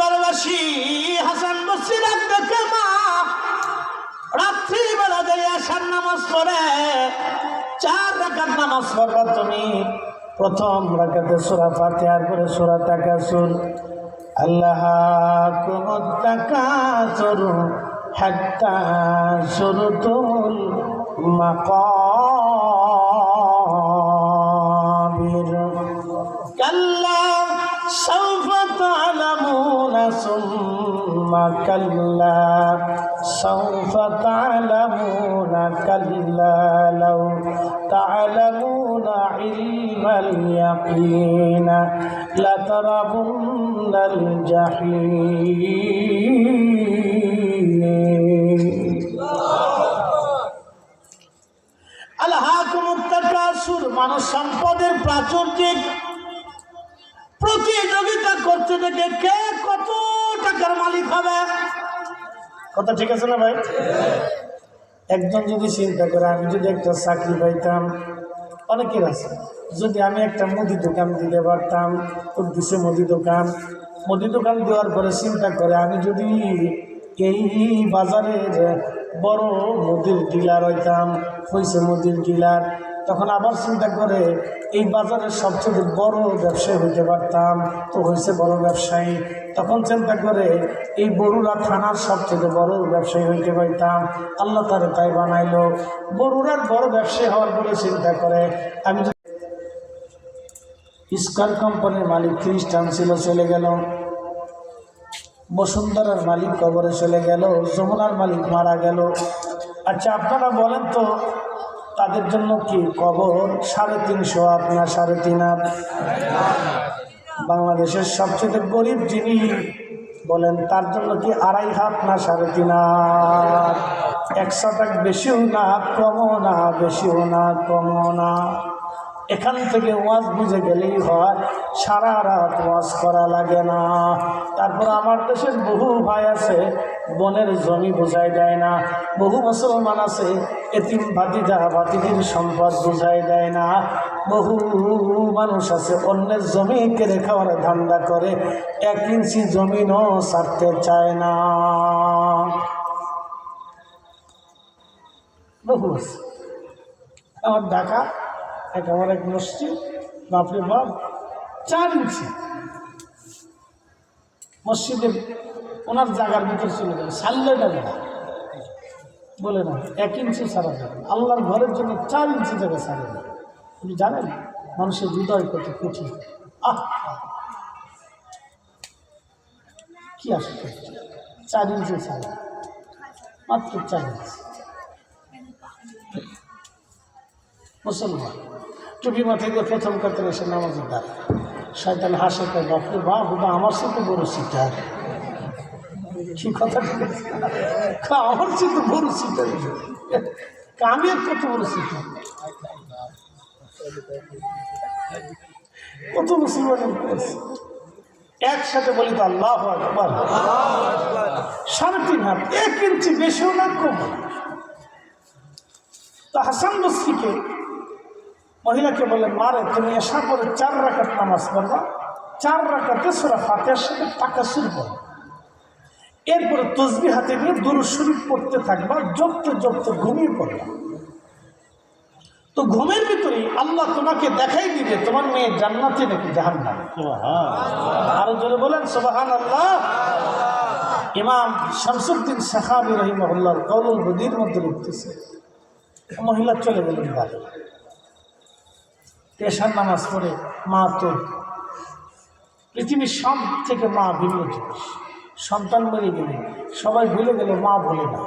বারবাসী হাসান বসরি দেখে মা রাত্রিবেলা দিয়ে আসার নামাজ পড়ে, 4 রাকাত নামাজ পড়বা তুমি। প্রথম রাকাতে সূরা ফাতিহার পরে সূরা তাকাসুর, আল্লাহাকুমুত তাকাসুর হাত্তা যুরতুমুল মাকাবির, কাল্লা সাওফা তা'লামুনা সুম্মা কাল্লা সাওফা তা'লামুনা কাল্লা লাউ তা'লামুনা ইলমাল ইয়াকিন লাতারাবুন্নাল জাহিম। আল্লাহাকুমুত তাকাসুর, মানুষ সম্পদের প্রাচুর্যিক প্রতিযোগিতা করতে দেখে কে কত টাকার মালিক হবে। কথা ঠিক আছে না ভাই? একজন যদি চিন্তা করে আমি যদি একটা চাকরি পাইতাম, অনেকের আছে, যদি আমি একটা মুদি দোকান দিতে পারতাম, উদ্দেশ্যে মুদি দোকান দেওয়ার পরে চিন্তা করে আমি যদি এই বাজারের বড় মুদির ডিলার হইতাম, হয়েছে মুদির ডিলার, তখন আবার চিন্তা করে এই বাজারের সবচেয়ে বড় ব্যবসায়ী হইতে পারতাম, তো হয়েছে বড় ব্যবসায়ী। তখন চিন্তা করে এই বরুড়া থানার সবচেয়ে বড় ব্যবসায়ী হইতে পারতাম, আল্লাহ তারে তাই বানাইলো। বরুড়ার বড় ব্যবসায়ী হওয়ার পরে চিন্তা করে আমি ইস্কার কোম্পানির মালিক খ্রিস্টান ছিল, চলে গেল। বসুন্ধরার মালিক কবরে চলে গেল, যমুনার মালিক মারা গেল। আচ্ছা আপনারা বলেন তো তাদের জন্য কি কবর 350 আপনার 3.5? বাংলাদেশের সবচেয়ে গরিব যিনি বলেন তার জন্য কি 2.5 হাত না 3.5? 100 টাকা বেশিও না কমও না, বেশিও না কমও না। এখান থেকে ওয়াজ বুঝে গেলেই হয়, সারা রাত ওয়াজ করা লাগে না। তারপর আমার দেশের বহু ভাই আছে বনের জমি বোঝাই দেয় না, বহু মুসলমান আছে এতিম ভাতিজির সম্পদ বোঝাই দেয় না, বহু মানুষ আছে অন্যের জমি কেড়ে খাওয়ার ধান্দা করে, 1 ইঞ্চি জমিনও ছাড়তে চায় না। বহু আছে। আমার ঢাকা আমার এক মসজিদ, বাপরে বাপ, 4 ইঞ্চি মসজিদের ওনার জায়গার ভিতরে চলে যাবে, সাল্লেটা জায়গা বলে না 1 ইঞ্চি ছাড়া যাবে। আল্লাহর ঘরের জন্য 4 ইঞ্চি জায়গা ছাড়া যাবে। আপনি জানেন মানুষের হৃদয় কত কঠিন। কি আসছে 4 ইঞ্চি ছাড়া, মাত্র 4 ইঞ্চি। মুসলমান টুপি মাথায় দিয়ে প্রথম কাতারে এসে নামাজের দ্বারা শয়তান হাসে, বাপরে বাপ, ওটা আমার সাথে বড় সিটার। কি কথা, আমার সাথে বড় সিটার, আমি আর কত বড় সিটার। কত মুসলমান একসাথে বলি তো আল্লাহু আকবার। 3.5 হাত, 1 ইঞ্চি বেশিও না কম। তো হাসান বসরিকে মহিলাকে বললেন, মারে তুমি এসার পরে 4 রাকাত নামাজ পড়বা, 4 রাকাতে সূরা ফাতিহার সাথে তাকাসুর পড়বা, এরপরে তসবিহ হাতে নিয়ে দুরূদ শরীফ পড়তে থাকবা, জপতে ঘুমিয়ে পড়বা। তো ঘুমের ভিতরে আল্লাহ তোমাকে দেখাই দিবে তোমার মেয়ে জান্নাতে নাকি জাহান্নামে। আরো জোরে বলেন সুবহানাল্লাহ। ইমাম শামসুদ্দিন সাখাবী রাহিমাহুল্লাহর কওলুল বদীর মধ্যে লিখতেছে, মহিলা চলে গেলেন বাড়ি, এশার নামাজ পড়ে। মা তো পৃথিবীর সব থেকে মা ভিন্ন জিনিস। সন্তান মরে গেলে সবাই ভুলে গেলে মা ভুলে না।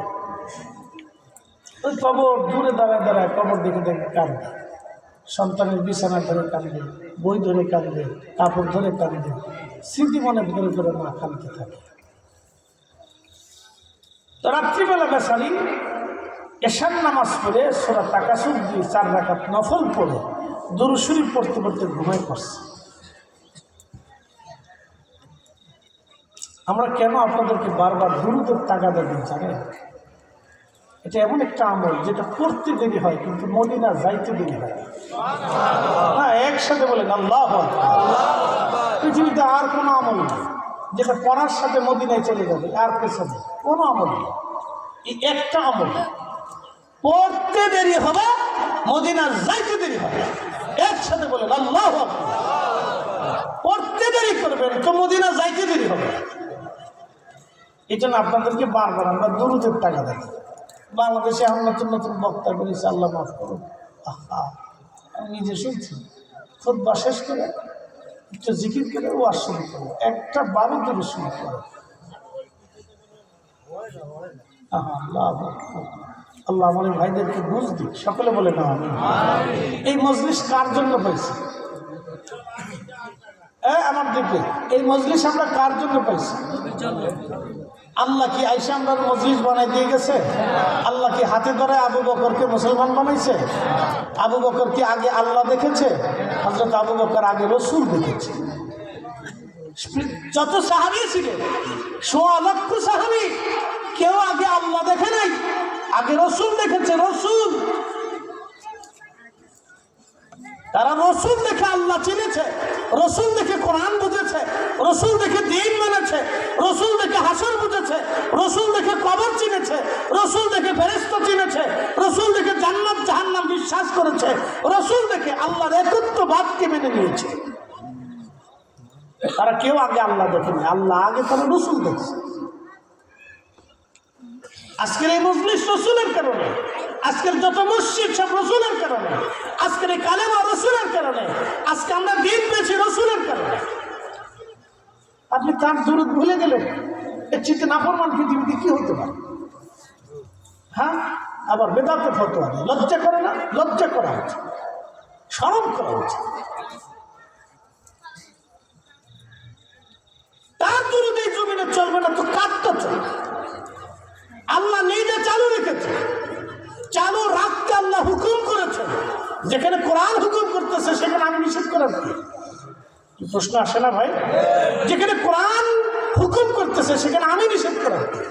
ওই কবর দূরে দাঁড়ায় কবর দেখে কাঁদে, সন্তানের বিছানা ধরে কাঁদবে, বই ধরে কাঁদবে, কাপড় ধরে কাঁদবে, স্মৃতি মনে ধরে করে মা কাঁদতে থাকে। তো রাত্রিবেলা বেচারি এশার নামাজ পড়ে সূরা তাকাসুর দিয়ে 4 রাকাত নফল পড়ে দুরূদ শরীফ পড়তে পড়তে ঘুমায় পড়ছে। আমরা কেন আপনাদেরকে বারবার দুরূদের তাগাদা দিই জানেন? এটা এমন একটা আমল যেটা করতে দেরি হয় কিন্তু মদিনা যাইতে দেরি হয় না। একসাথে বলেন আল্লাহু আকবার। পৃথিবীতে আর কোনো আমল নেই যেটা পড়ার সাথে মদিনায় চলে যাবে, আর পেছনে কোনো আমল নেই। এই একটা আমল পড়তে দেরি হবে, মদিনা যাইতে দেরি হবে। একসাথে বলেন আল্লাহু আকবার। পড়তে দেরি করবেন তো মদিনা যাইতে দেরি হবে। এই জন্য আপনাদেরকে বারবার আমরা দুরূদের টাকা দেয়। বাংলাদেশে এখন নতুন নতুন বক্তা বলেছে আল্লাহ মাফ করুন, আমি নিজে শুনছি, খুতবা শেষ করে একটু জিকির করে ওয়াজ শুরু করে 1টা 12 দুরূদ শুরু করে। আল্লাহ আমাদের ভাইদেরকে বুঝ দিক, সকলে বলে না। এই মজলিস কার জন্য পাইছি? আমার দিকে এই মজলিস আমরা কার জন্য পাইছি? আল্লাহ কি আইসা আমরা মজলিস বানাই দিয়ে গেছে? আল্লাহ কি হাতে ধরে আবু বকরকে মুসলমান বানাইছে? আবু বকর কি আগে আল্লাহ দেখেছে? হযরত আবু বকর আগে রাসূল দেখেছে। যত সাহাবী ছিলেন 100 লক্ষ সাহাবী, কেউ আগে আল্লাহ দেখে নাই, আগে রাসূল দেখেছে। রাসূল, তারা রাসূল দেখে আল্লাহ চিনেছে, রাসূল দেখে কোরআন বুঝেছে, রাসূল দেখে দ্বীন মেনেছে, রাসূল দেখে হাসর বুঝেছে, রাসূল দেখে কবর চিনেছে, রাসূল দেখে ফেরেশতা চিনেছে, রাসূল দেখে জান্নাত জাহান্নাম বিশ্বাস করেছে, রাসূল দেখে আল্লাহর একত্ববাদকে মেনে নিয়েছে। তারা কেউ আগে আল্লাহ দেখেনি, আল্লাহ আগে তারা রাসূল দেখছে। আজকের এই মজলিস রাসূলের কারণে, আজকের যত মসজিদ সব রাসূলের কারণে, আজকের এই কালেমা রাসূলের কারণে, আজকে আমরা দ্বীন পেয়েছি রাসূলের কারণে। আপনি তার দুরূদ ভুলে গেলেন, এর চেয়ে নাফরমান পৃথিবীতে কি হতে পারে? হ্যাঁ, আবার বেদাতে ফতোয়া দেয়। লজ্জা করে না? লজ্জা করা উচিত, শরম করা উচিত। তার দুরূদ এই জমিনে চলবে না তো কাঁদতে চলবে। আল্লাহ নিজে চালু রেখেছে, চালু রাখতে আল্লাহ হুকুম করেছে। যেখানে কোরআন হুকুম করতেছে সেখানে আমি নিষেধ করার কি প্রশ্ন আসে না ভাই? যেখানে কোরআন হুকুম করতেছে সেখানে আমি নিষেধ করার কি?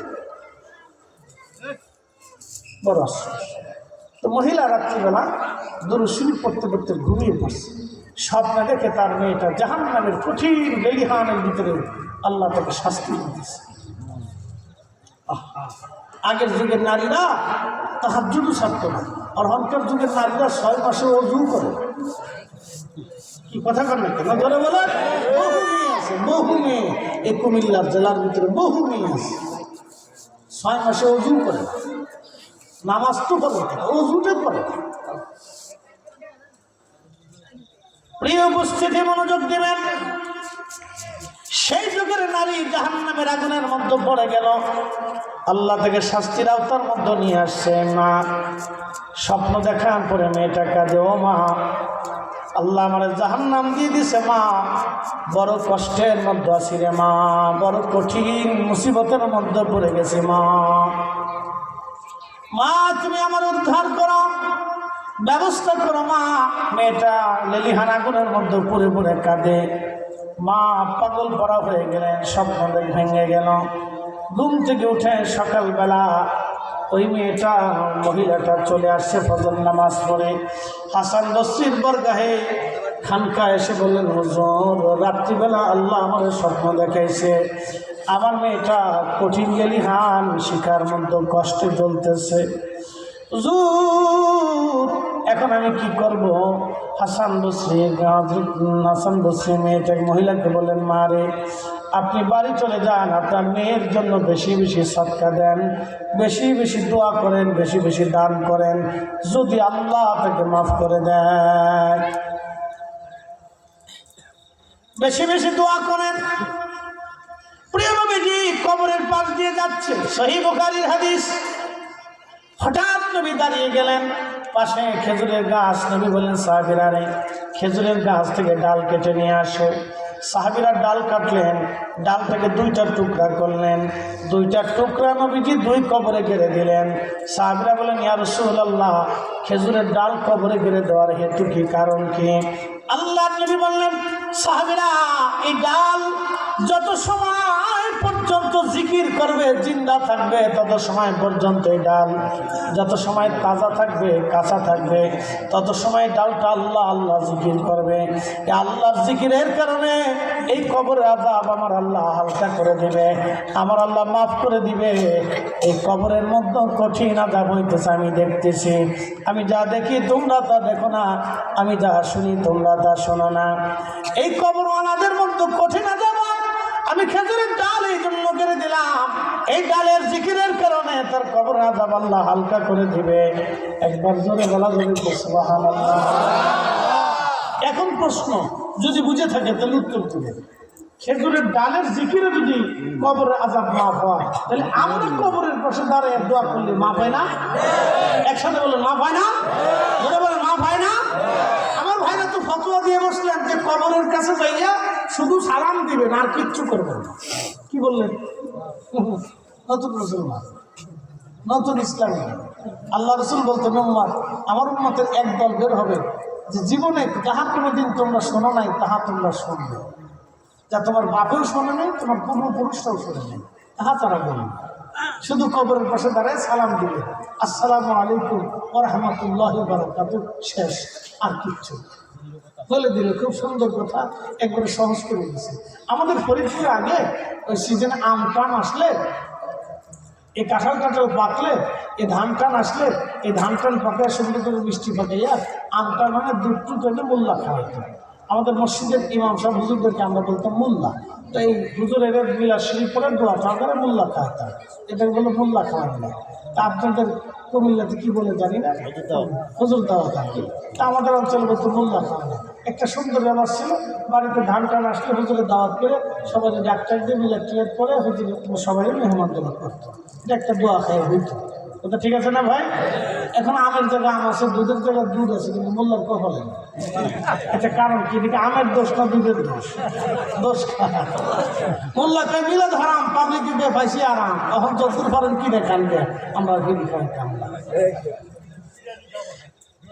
বড় আশ্চর্য। তো মহিলা রাত্রিবেলা দুরূদ শরীফ পড়তে পড়তে ঘুমিয়ে পড়ছে। স্বপ্নে দেখে তার মেয়েটা জাহান্নামের কঠিন লেলিহানের ভিতরে আল্লাহ তাকে শাস্তি দিয়েছে। আগের যুগের নারীরা তাহাজ্জুদও ছাড়ত না, আর এখনকার যুগের নারীরা 6 মাসে ওযু করে। কি কথা কর না কেন? ধরে বলে বহু মেয়ে আছে, বহু মেয়ে এই কুমিল্লার জেলার ভিতরে বহু মেয়ে আছে 6 মাসে ওযু করে, নামাজ তো পড়ে না, ওযুটা করে। প্রিয় উপস্থিতি, মনোযোগ দেবেন। সেই যুগের নারী জাহান্নামের আগুনের মধ্যে পড়ে গেল, আল্লাহ থেকে শাস্তির আওতার মধ্যে নিয়ে আসছে। মা স্বপ্ন দেখার পরে মেয়েটা কাঁদে, ও মা, আল্লাহ আমার জাহান্নাম দিয়ে দিছে মা, বড় কষ্টের মধ্যে আছি রে মা, বড় কঠিন মুসিবতের মধ্যে পড়ে গেছি মা। মা তুমি আমার উদ্ধার করো, ব্যবস্থা করো মা। মেয়েটা লেলিহান আগুনের মধ্যে পড়ে পড়ে কাঁদে। মা পাগল পড়া হয়ে গেলেন, স্বপ্ন ভেঙে গেল। ঘুম থেকে উঠে সকালবেলা ওই মেয়েটা, মহিলাটা চলে আসছে ফজর নামাজ পড়ে। হাসান বসরির বরগাহে খানকা এসে বললেন, হুজুর রাত্রিবেলা আল্লাহ আমার স্বপ্ন দেখাইছে, আমার মেয়েটা কঠিন লেলিহান শিকার মধ্যে কষ্টে জ্বলতেছে। হুজুর এখন আমি কি করব? হাসান বসরি মেয়েটা মহিলাকে বললেন, মা রে, আপনি বাড়ি চলে যান, আপনার মেয়ের জন্য বেশি বেশি সদকা দেন, বেশি বেশি দোয়া করেন, বেশি বেশি দান করেন, যদি আল্লাহ আপনাকে মাফ করে দেয়। বেশি বেশি দোয়া করেন। প্রিয় নবীজি কবরের পাশ দিয়ে যাচ্ছে, সহিহ বুখারীর হাদিস। হঠাৎ নবী দাঁড়িয়ে গেলেন পাশে খেজুরের গাছ। নবী বললেন সাহাবীরা রে খেজুরের গাছ থেকে ডাল কেটে নিয়ে আসো। সাহাবীরা ডাল কাটলেন, ডালটাকে দুইটা টুকরা করলেন, দুইটা টুকরা নবীজি দুই কবরে গেড়ে দিলেন। সাহাবীরা বলেন ইয়া রাসূলুল্লাহ খেজুরের ডাল কবরে গেড়ে দেওয়ার হেতু কি, কারণ কি? আল্লাহর নবী বললেন সাহাবীরা এই ডাল যত সময় পর্যন্ত জিকির করবে জিন্দা থাকবে তত সময় পর্যন্ত এই ডাল যত সময় তাজা থাকবে কাঁচা থাকবে তত সময় ডালটা আল্লাহ আল্লাহ জিকির করবে। এই আল্লাহর জিকিরের কারণে এই কবরের আযাব আমার আল্লাহ হালকা করে দিবে, আমার আল্লাহ মাফ করে দিবে। এই কবরের মধ্যে কঠিন আযাব হইতেছে আমি দেখতেছি, আমি যা দেখি তোমরা তা দেখো না, আমি যা শুনি তোমরা তা শোনো না। এই কবরওয়ালাদের মধ্যে কঠিন আযাব আমি খেজুরের ডাল এই জন্য করে দিলাম, এই ডালের জিকিরের কারণে তার কবর আযাব আল্লাহ হালকা করে দিবে। একবার জোরে বলা যাবে সুবহানাল্লাহ। এখন প্রশ্ন যদি বুঝে থাকে তাহলে উত্তর দিবে, খেজুরের ডালের জিকিরে যদি কবরের আযাব মাফ হয় তাহলে আমরা কবরের পাশে দাঁড়িয়ে দোয়া করলে মাফ হয় না? একসাথে বলে মাফ হয় না? বলে বলে মাফ হয় না? আমার ভাইরা তো ফতোয়া দিয়ে বসলেন যে কবরের কাছে যাইয়া শুধু সালাম দিবেন আর কিচ্ছু করবেন না। কি বললেন? নতুন মুসলমান, নতুন ইসলামী। আল্লাহ রসুল বলতেন উম্মত আমার উম্মতের একদল বের হবে যে জীবনে যাহা কোনোদিন তোমরা শোনো নাই তাহা তোমরা শুনবে, যা তোমার বাপেও শোনে নেই তোমার পূর্বপুরুষরাও শোনে নেই তাহা তারা বলবে। শুধু কবরের পাশে দাঁড়ায় সালাম দিবে আসসালামু আলাইকুম ওয়া রাহমাতুল্লাহি ওয়া বারাকাতুহু, শেষ, আর কিচ্ছু বলে দিলে। খুব সুন্দর কথা, একবারে সহজ করে দিয়েছে। আমাদের ফরিদপুরে আগে ওই সিজনে আম টান আসলে, এই কাঁঠাল টাঠাল পাকলে, এই ধান টান আসলে, এই ধান টান পাকায় সুন্দর করে মিষ্টি পাকাইয়া আম টান মানে দুধ টুধ হইলে মোল্লা খাওয়া হতো। আমাদের মসজিদের ইমাম সাহেব হুজুরদেরকে আমরা বলতাম মোল্লা, তো এই হুজুরের মিলাদ শরীফ পরে দোয়া করে মোল্লা খাওয়াতাম, এটা বলে মোল্লা খাওয়ান না। তা আপনাদের কুমিল্লাতে কি বলে জানি না, হুজুর দাওয়া থাকে। তা আমাদের অঞ্চলে বলতো মোল্লা খাওয়ানো। একটা সুন্দর ব্যাপার ছিল, বাড়িতে ধান টান আসলে হুজুরের দাওয়াত করে সবাই ডাক্তার দিয়ে মিলাদ টিলাদ করে হুজুর সবাই মেহমানদারি করতো, এটা একটা দোয়া খায় হইতো। ওটা ঠিক আছে না ভাই? এখন আমের জায়গায় আম আছে, দুধের জায়গায় দুধ আছে, কিন্তু মোল্লার কপালে না। আচ্ছা কারণ কি? এদিকে আমের দোষ না দুধের দোষ? দোষ মোল্লাকে মিলাদ হারাম, পাবলিক পাইছি আরাম। এখন যত পারেন কিনে খানবে, আমরা কিনে খাইতাম না,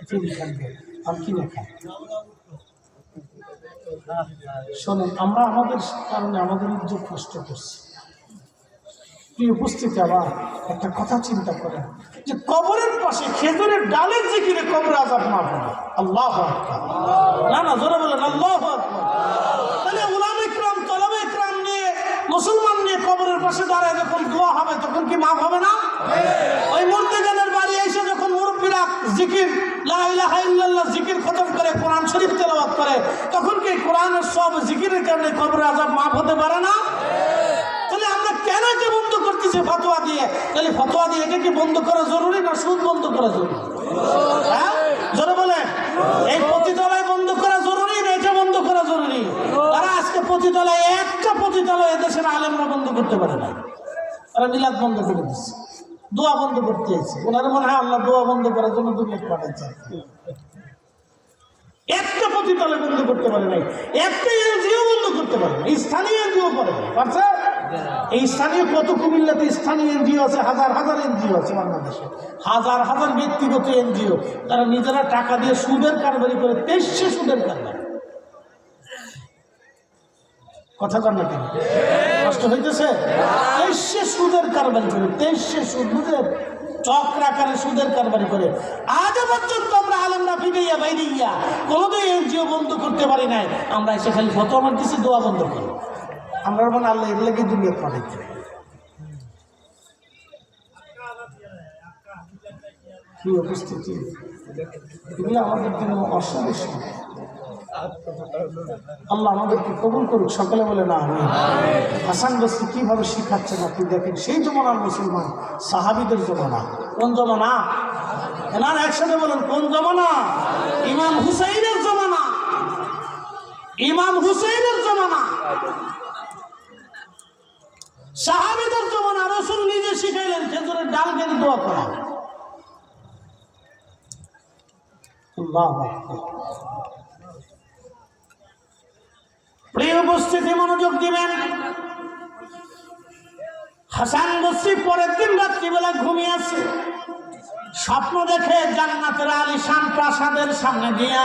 কিনে খানবে আর কিনে খাই। শোনেন, আমরা আমাদের কারণে আমাদের ইজ্জত কষ্ট করছি। প্রিয় উপস্থিতি, আবার একটা কথা চিন্তা করেন যে কবরের পাশে খেজুরের ডালের জিকিরে কবরের আযাব মাফ হবে। আল্লাহু আকবার। না না জোরে বলেন আল্লাহু আকবার। তাহলে উলামা ইকরাম তলাবে ইকরাম নিয়ে মুসলমান নিয়ে কবরের পাশে দাঁড়ায় যখন দোয়া হবে তখন কি মাফ হবে না? ওই মুর্দেগানের বাড়ি এসে যখন মুরব্বীরা জিকির লা ইলাহা ইল্লাল্লাহ জিকির খতম করে কোরআন শরীফ তেলাওয়াত করে তখন কি কোরআনের সব জিকিরের কারণে কবরের আযাব মাফ হতে পারে না? তাহলে আমরা কেন যে বন্ধ করতেছি ফতোয়া দিয়ে? তাহলে ফতোয়া দিয়ে এটা কি বন্ধ করা জরুরি না সুদ বন্ধ করা জরুরি? হ্যাঁ জোরে বলে, এই পতিতালয় বন্ধ করা জরুরি না এটা বন্ধ করা জরুরি? তারা আজকে পতিতালয়, একটা পতিতালয় এদেশের আলেমরা বন্ধ করতে পারে না। তারা মিলাদ বন্ধ করে দিচ্ছে, দোয়া বন্ধ করতে চাইছে। ওনারা মনে হয় আল্লাহ দোয়া বন্ধ করার জন্য দুনিয়া পাঠাচ্ছে। একটা পতিতালয় বন্ধ করতে পারে নাই, একটা এনজিও বন্ধ করতে পারে না, স্থানীয় এনজিও পারে পারছে। এই স্থানীয় কত কুমিল্লাতে স্থানীয় এনজিও আছে, হাজার হাজার এনজিও আছে বাংলাদেশে, হাজার হাজার ব্যক্তিগত এনজিও, তারা নিজেরা টাকা দিয়ে সুদের কারবারি করে, 2300 সুদের কারবারি। কথা কর না কেন? কষ্ট হইতেছে? 2300 সুদের কারবারি করে, 2300 সুদ বুঝে চক্রাকারে সুদের কারবারি করে। আজ পর্যন্ত আমরা আলেমরা ফিরাইয়া বাইরিয়া কোনোদিন এনজিও বন্ধ করতে পারি নাই। আমরা এসে খালি ফতোয়া মারতেছি দোয়া বন্ধ করো। আমরা মনে আল্লাহ এর লেগে দুনিয়া পাঠাইছে। কি উপস্থিতি, এগুলো আমাদের জন্য অসমস্যা। আল্লাহ আমাদেরকে কবুল করুক, সকলে বলে না আমি। হাসান বসরি কিভাবে শিখাচ্ছেন আপনি দেখেন। সেই জমানার মুসলমান, সাহাবীদের জমানা। কোন জমানা? এনার একসাথে বলেন কোন জমানা? ইমাম হুসাইনের জমানা, ইমাম হুসাইনের জমানা, সাহাবীদের জমানা। রাসূল নিজে শিখাইলেন খেজুরের ডাল কেটে দোয়া করা। আল্লাহু আকবার। প্রিয় উপস্থিতি, মনোযোগ দিবেন। হাসান বসরি পরের দিন রাত্রিবেলা ঘুমিয়ে আছে, স্বপ্ন দেখে জান্নাতের আলিশান প্রাসাদের সামনে দিয়া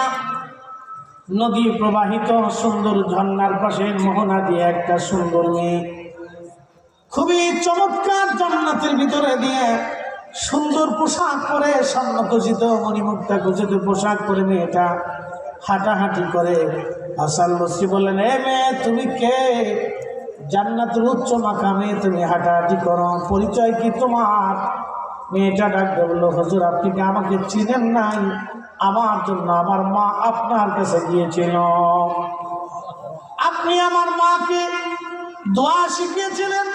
নদী প্রবাহিত সুন্দর ঝর্ণার পাশে মোহনা দিয়ে একটা সুন্দর মেয়ে, খুবই চমৎকার জান্নাতের ভিতরে দিয়ে সুন্দর পোশাক পরে, স্বর্ণখচিত মণিমুক্তা খচিত পোশাক পরে মেয়েটা হাঁটাহাঁটি করে। হাসান বসরি বললেন, এ মেয়ে তুমি কে? জান্নাতের উচ্চ মাকামে তুমি হাঁটাহাঁটি করো, পরিচয় কি তোমার? মেয়েটা ডাকতে বলল, হুজুর আপনি কি আমাকে চিনেন নাই? আমার জন্য আমার মা আপনার কাছে গিয়েছিল, আপনি আমার মাকে দোয়া শিখিয়েছিলেন,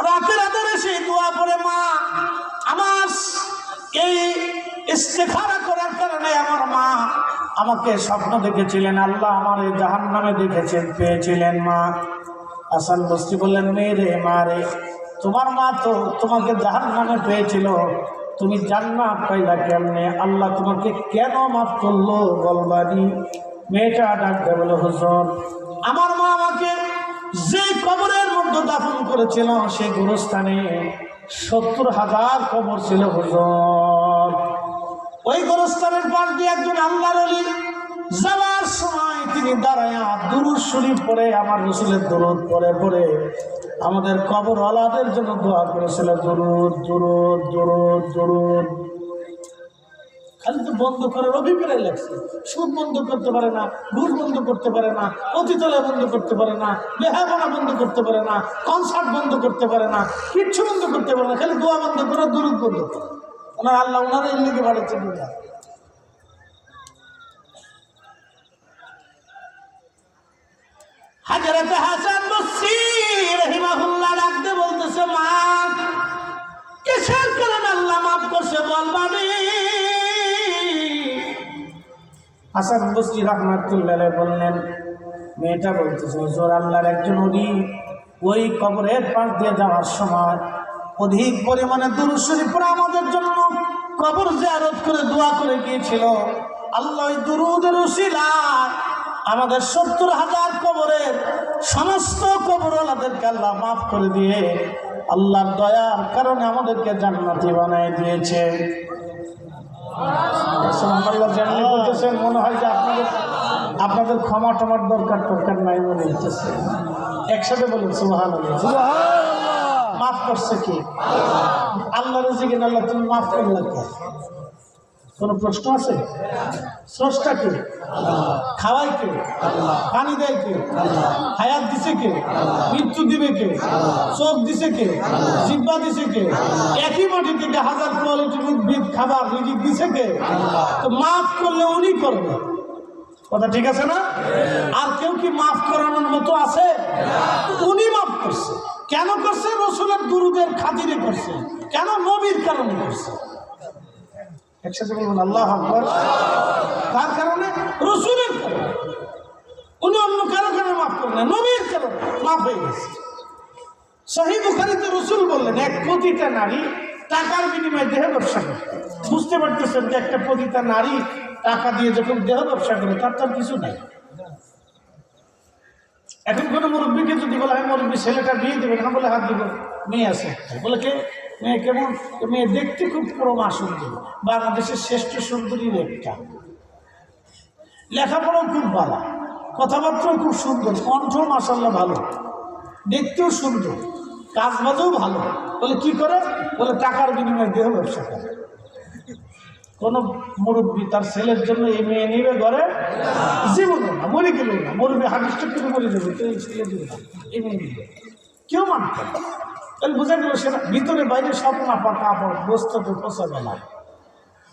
রাতের আধারে সেই দোয়া পড়ে মা আমার এই ইস্তেখারা করার কারণে আমার মা আমাকে স্বপ্ন দেখেছিলেন, আল্লাহ আমার এই জাহান্নামে দেখেছেন, পেয়েছিলেন মা। হাসান বসরি বললেন, মেয়ে মা রে, তোমার মা তো তোমাকে জাহান্নামে পেয়েছিল, তুমি জান্নাত পাইলা কেমনে? আল্লাহ তোমাকে কেন মাফ করলো বলবানি? মেয়েটা ডাকতে বলে, হুজুর আমার মা আমাকে যে কবরের মধ্যে দাফন করেছিল সেই গোরস্থানে ৭০,০০০ কবর ছিল হুজুর। ওই গোরস্থানের পাশ দিয়ে একজন আল্লাহর ওলি যাওয়ার সময় তিনি দাঁড়ায়া দুরূদ শরীফ পড়ে, আমার রাসূলের দুরূদ পড়ে পড়ে আমাদের কবরওয়ালাদের জন্য দোয়া করেছিল, দুরূদ দুরূদ দুরূদ দুরূদ। খালি তো বন্ধ করার অভিপ্রায় লাগছে, সুদ বন্ধ করতে পারে না, ঘুষ বন্ধ করতে পারে না, অতিতলা বন্ধ করতে পারে না, লেহাপড়া বন্ধ করতে পারে না, কনসার্ট বন্ধ করতে পারে না, কিচ্ছু বন্ধ করতে পারে না, খালি দোয়া বন্ধ করে, দুরূদ বন্ধ করে। ওনার আল্লাহ ওনারা এর লিখে বাড়াচ্ছে দুনিয়া। হযরত হাসান বসরি রাহিমাহুল্লাহ ডাকতে বলতেছে, মা কিসের কারণে আল্লাহ মাফ করছে বলবানি? হাসান বসরি রাহমাতুল্লাহ আলাইহি বললেন, মেয়েটা বলতেছে, হুজুর আল্লাহর একজন ওলি ওই কবরের পাশ দিয়ে যাওয়ার সময় অধিক পরিমাণে দুরূদ শরীফ পড়ে আমাদের জন্য কবর জিয়ারত করে দোয়া করে গিয়েছিল। আল্লাহ ওই দুরূদের উসিলায় আমাদের ৭০,০০০ কবরের সমস্ত কবরওয়ালাদেরকে আল্লাহ মাফ করে দিয়ে আল্লাহর দয়ার কারণে আমাদেরকে জান্নাতি বানিয়ে দিয়েছে। মনে হয় যে আপনাদের ক্ষমা টমার দরকার নাই মনে হচ্ছে। একসাথে বলুন সুবহানাল্লাহ। মাফ করছে কি? আল্লাহ রিজিক আল্লাহ, তুমি মাফ করলে কোন প্রশ্ন আছে? স্রষ্টা কে? খাওয়াই কে? পানি দেয় কে? হায়াত দিছে কে? মৃত্যু দিবে কে? চোখ দিছে কে? জিহ্বা দিছে কে? একই মাটি থেকে হাজার কোয়ালিটির উদ্ভিদ খাবার রিজিক দিছে কে? তো মাফ করলে উনি করবে, কথা ঠিক আছে না? আর কেউ কি মাফ করানোর মতো আছে? উনি মাফ করছে। কেন করছে? রাসূলের দুরূদের খাতিরে করছে। কেন? নবীর কারণে করছে। একসাথে বলুন আল্লাহু আকবার। তার কারণে, রাসূলের কারণে। উনি অন্য কারো কারণে মাফ করেন না, নবীর কারণে মাফ হয়ে গেছে। সহিহ বুখারীতে রাসূল বললেন, এক পতিতা নারী টাকার বিনিময়ে দেহ ব্যবসা করে। বুঝতে পারতেছেন যে একটা পতিতা নারী টাকা দিয়ে যখন দেহ ব্যবসা করে তার কিছু নাই। এখন কোনো মুরব্বীকে যদি বলা হয় মুরব্বী ছেলেটা বিয়ে দেবে না, বলে হাত দিব, মেয়ে আছে। বলে কে? মেয়ে কেমন? মেয়ে দেখতে খুব পুরোমা সুন্দরী, বাংলাদেশের শ্রেষ্ঠ সুন্দরীর একটা, লেখাপড়াও খুব ভালো, কথাবার্তাও খুব সুন্দর, কণ্ঠ মাশাআল্লাহ ভালো, দেখতেও সুন্দর, কাজবাজও ভালো। বলে কি করে? বলে টাকার বিনিময়ে দেহ ব্যবসা করে। কোন মুরব্বী তার ছেলের জন্য এই মেয়ে নিবে ঘরে? জীবনে না, মরে গেল না। মুরব্বী হাদিসটা করে মরে যাবে, তো এই ছেলে দিবে না, এই মেয়ে নিবে, কেউ মানতে না। তাহলে বোঝা গেল সেটা ভিতরে বাইরে সব নাপা কাপড় বস্ত্র পোষা গেলা,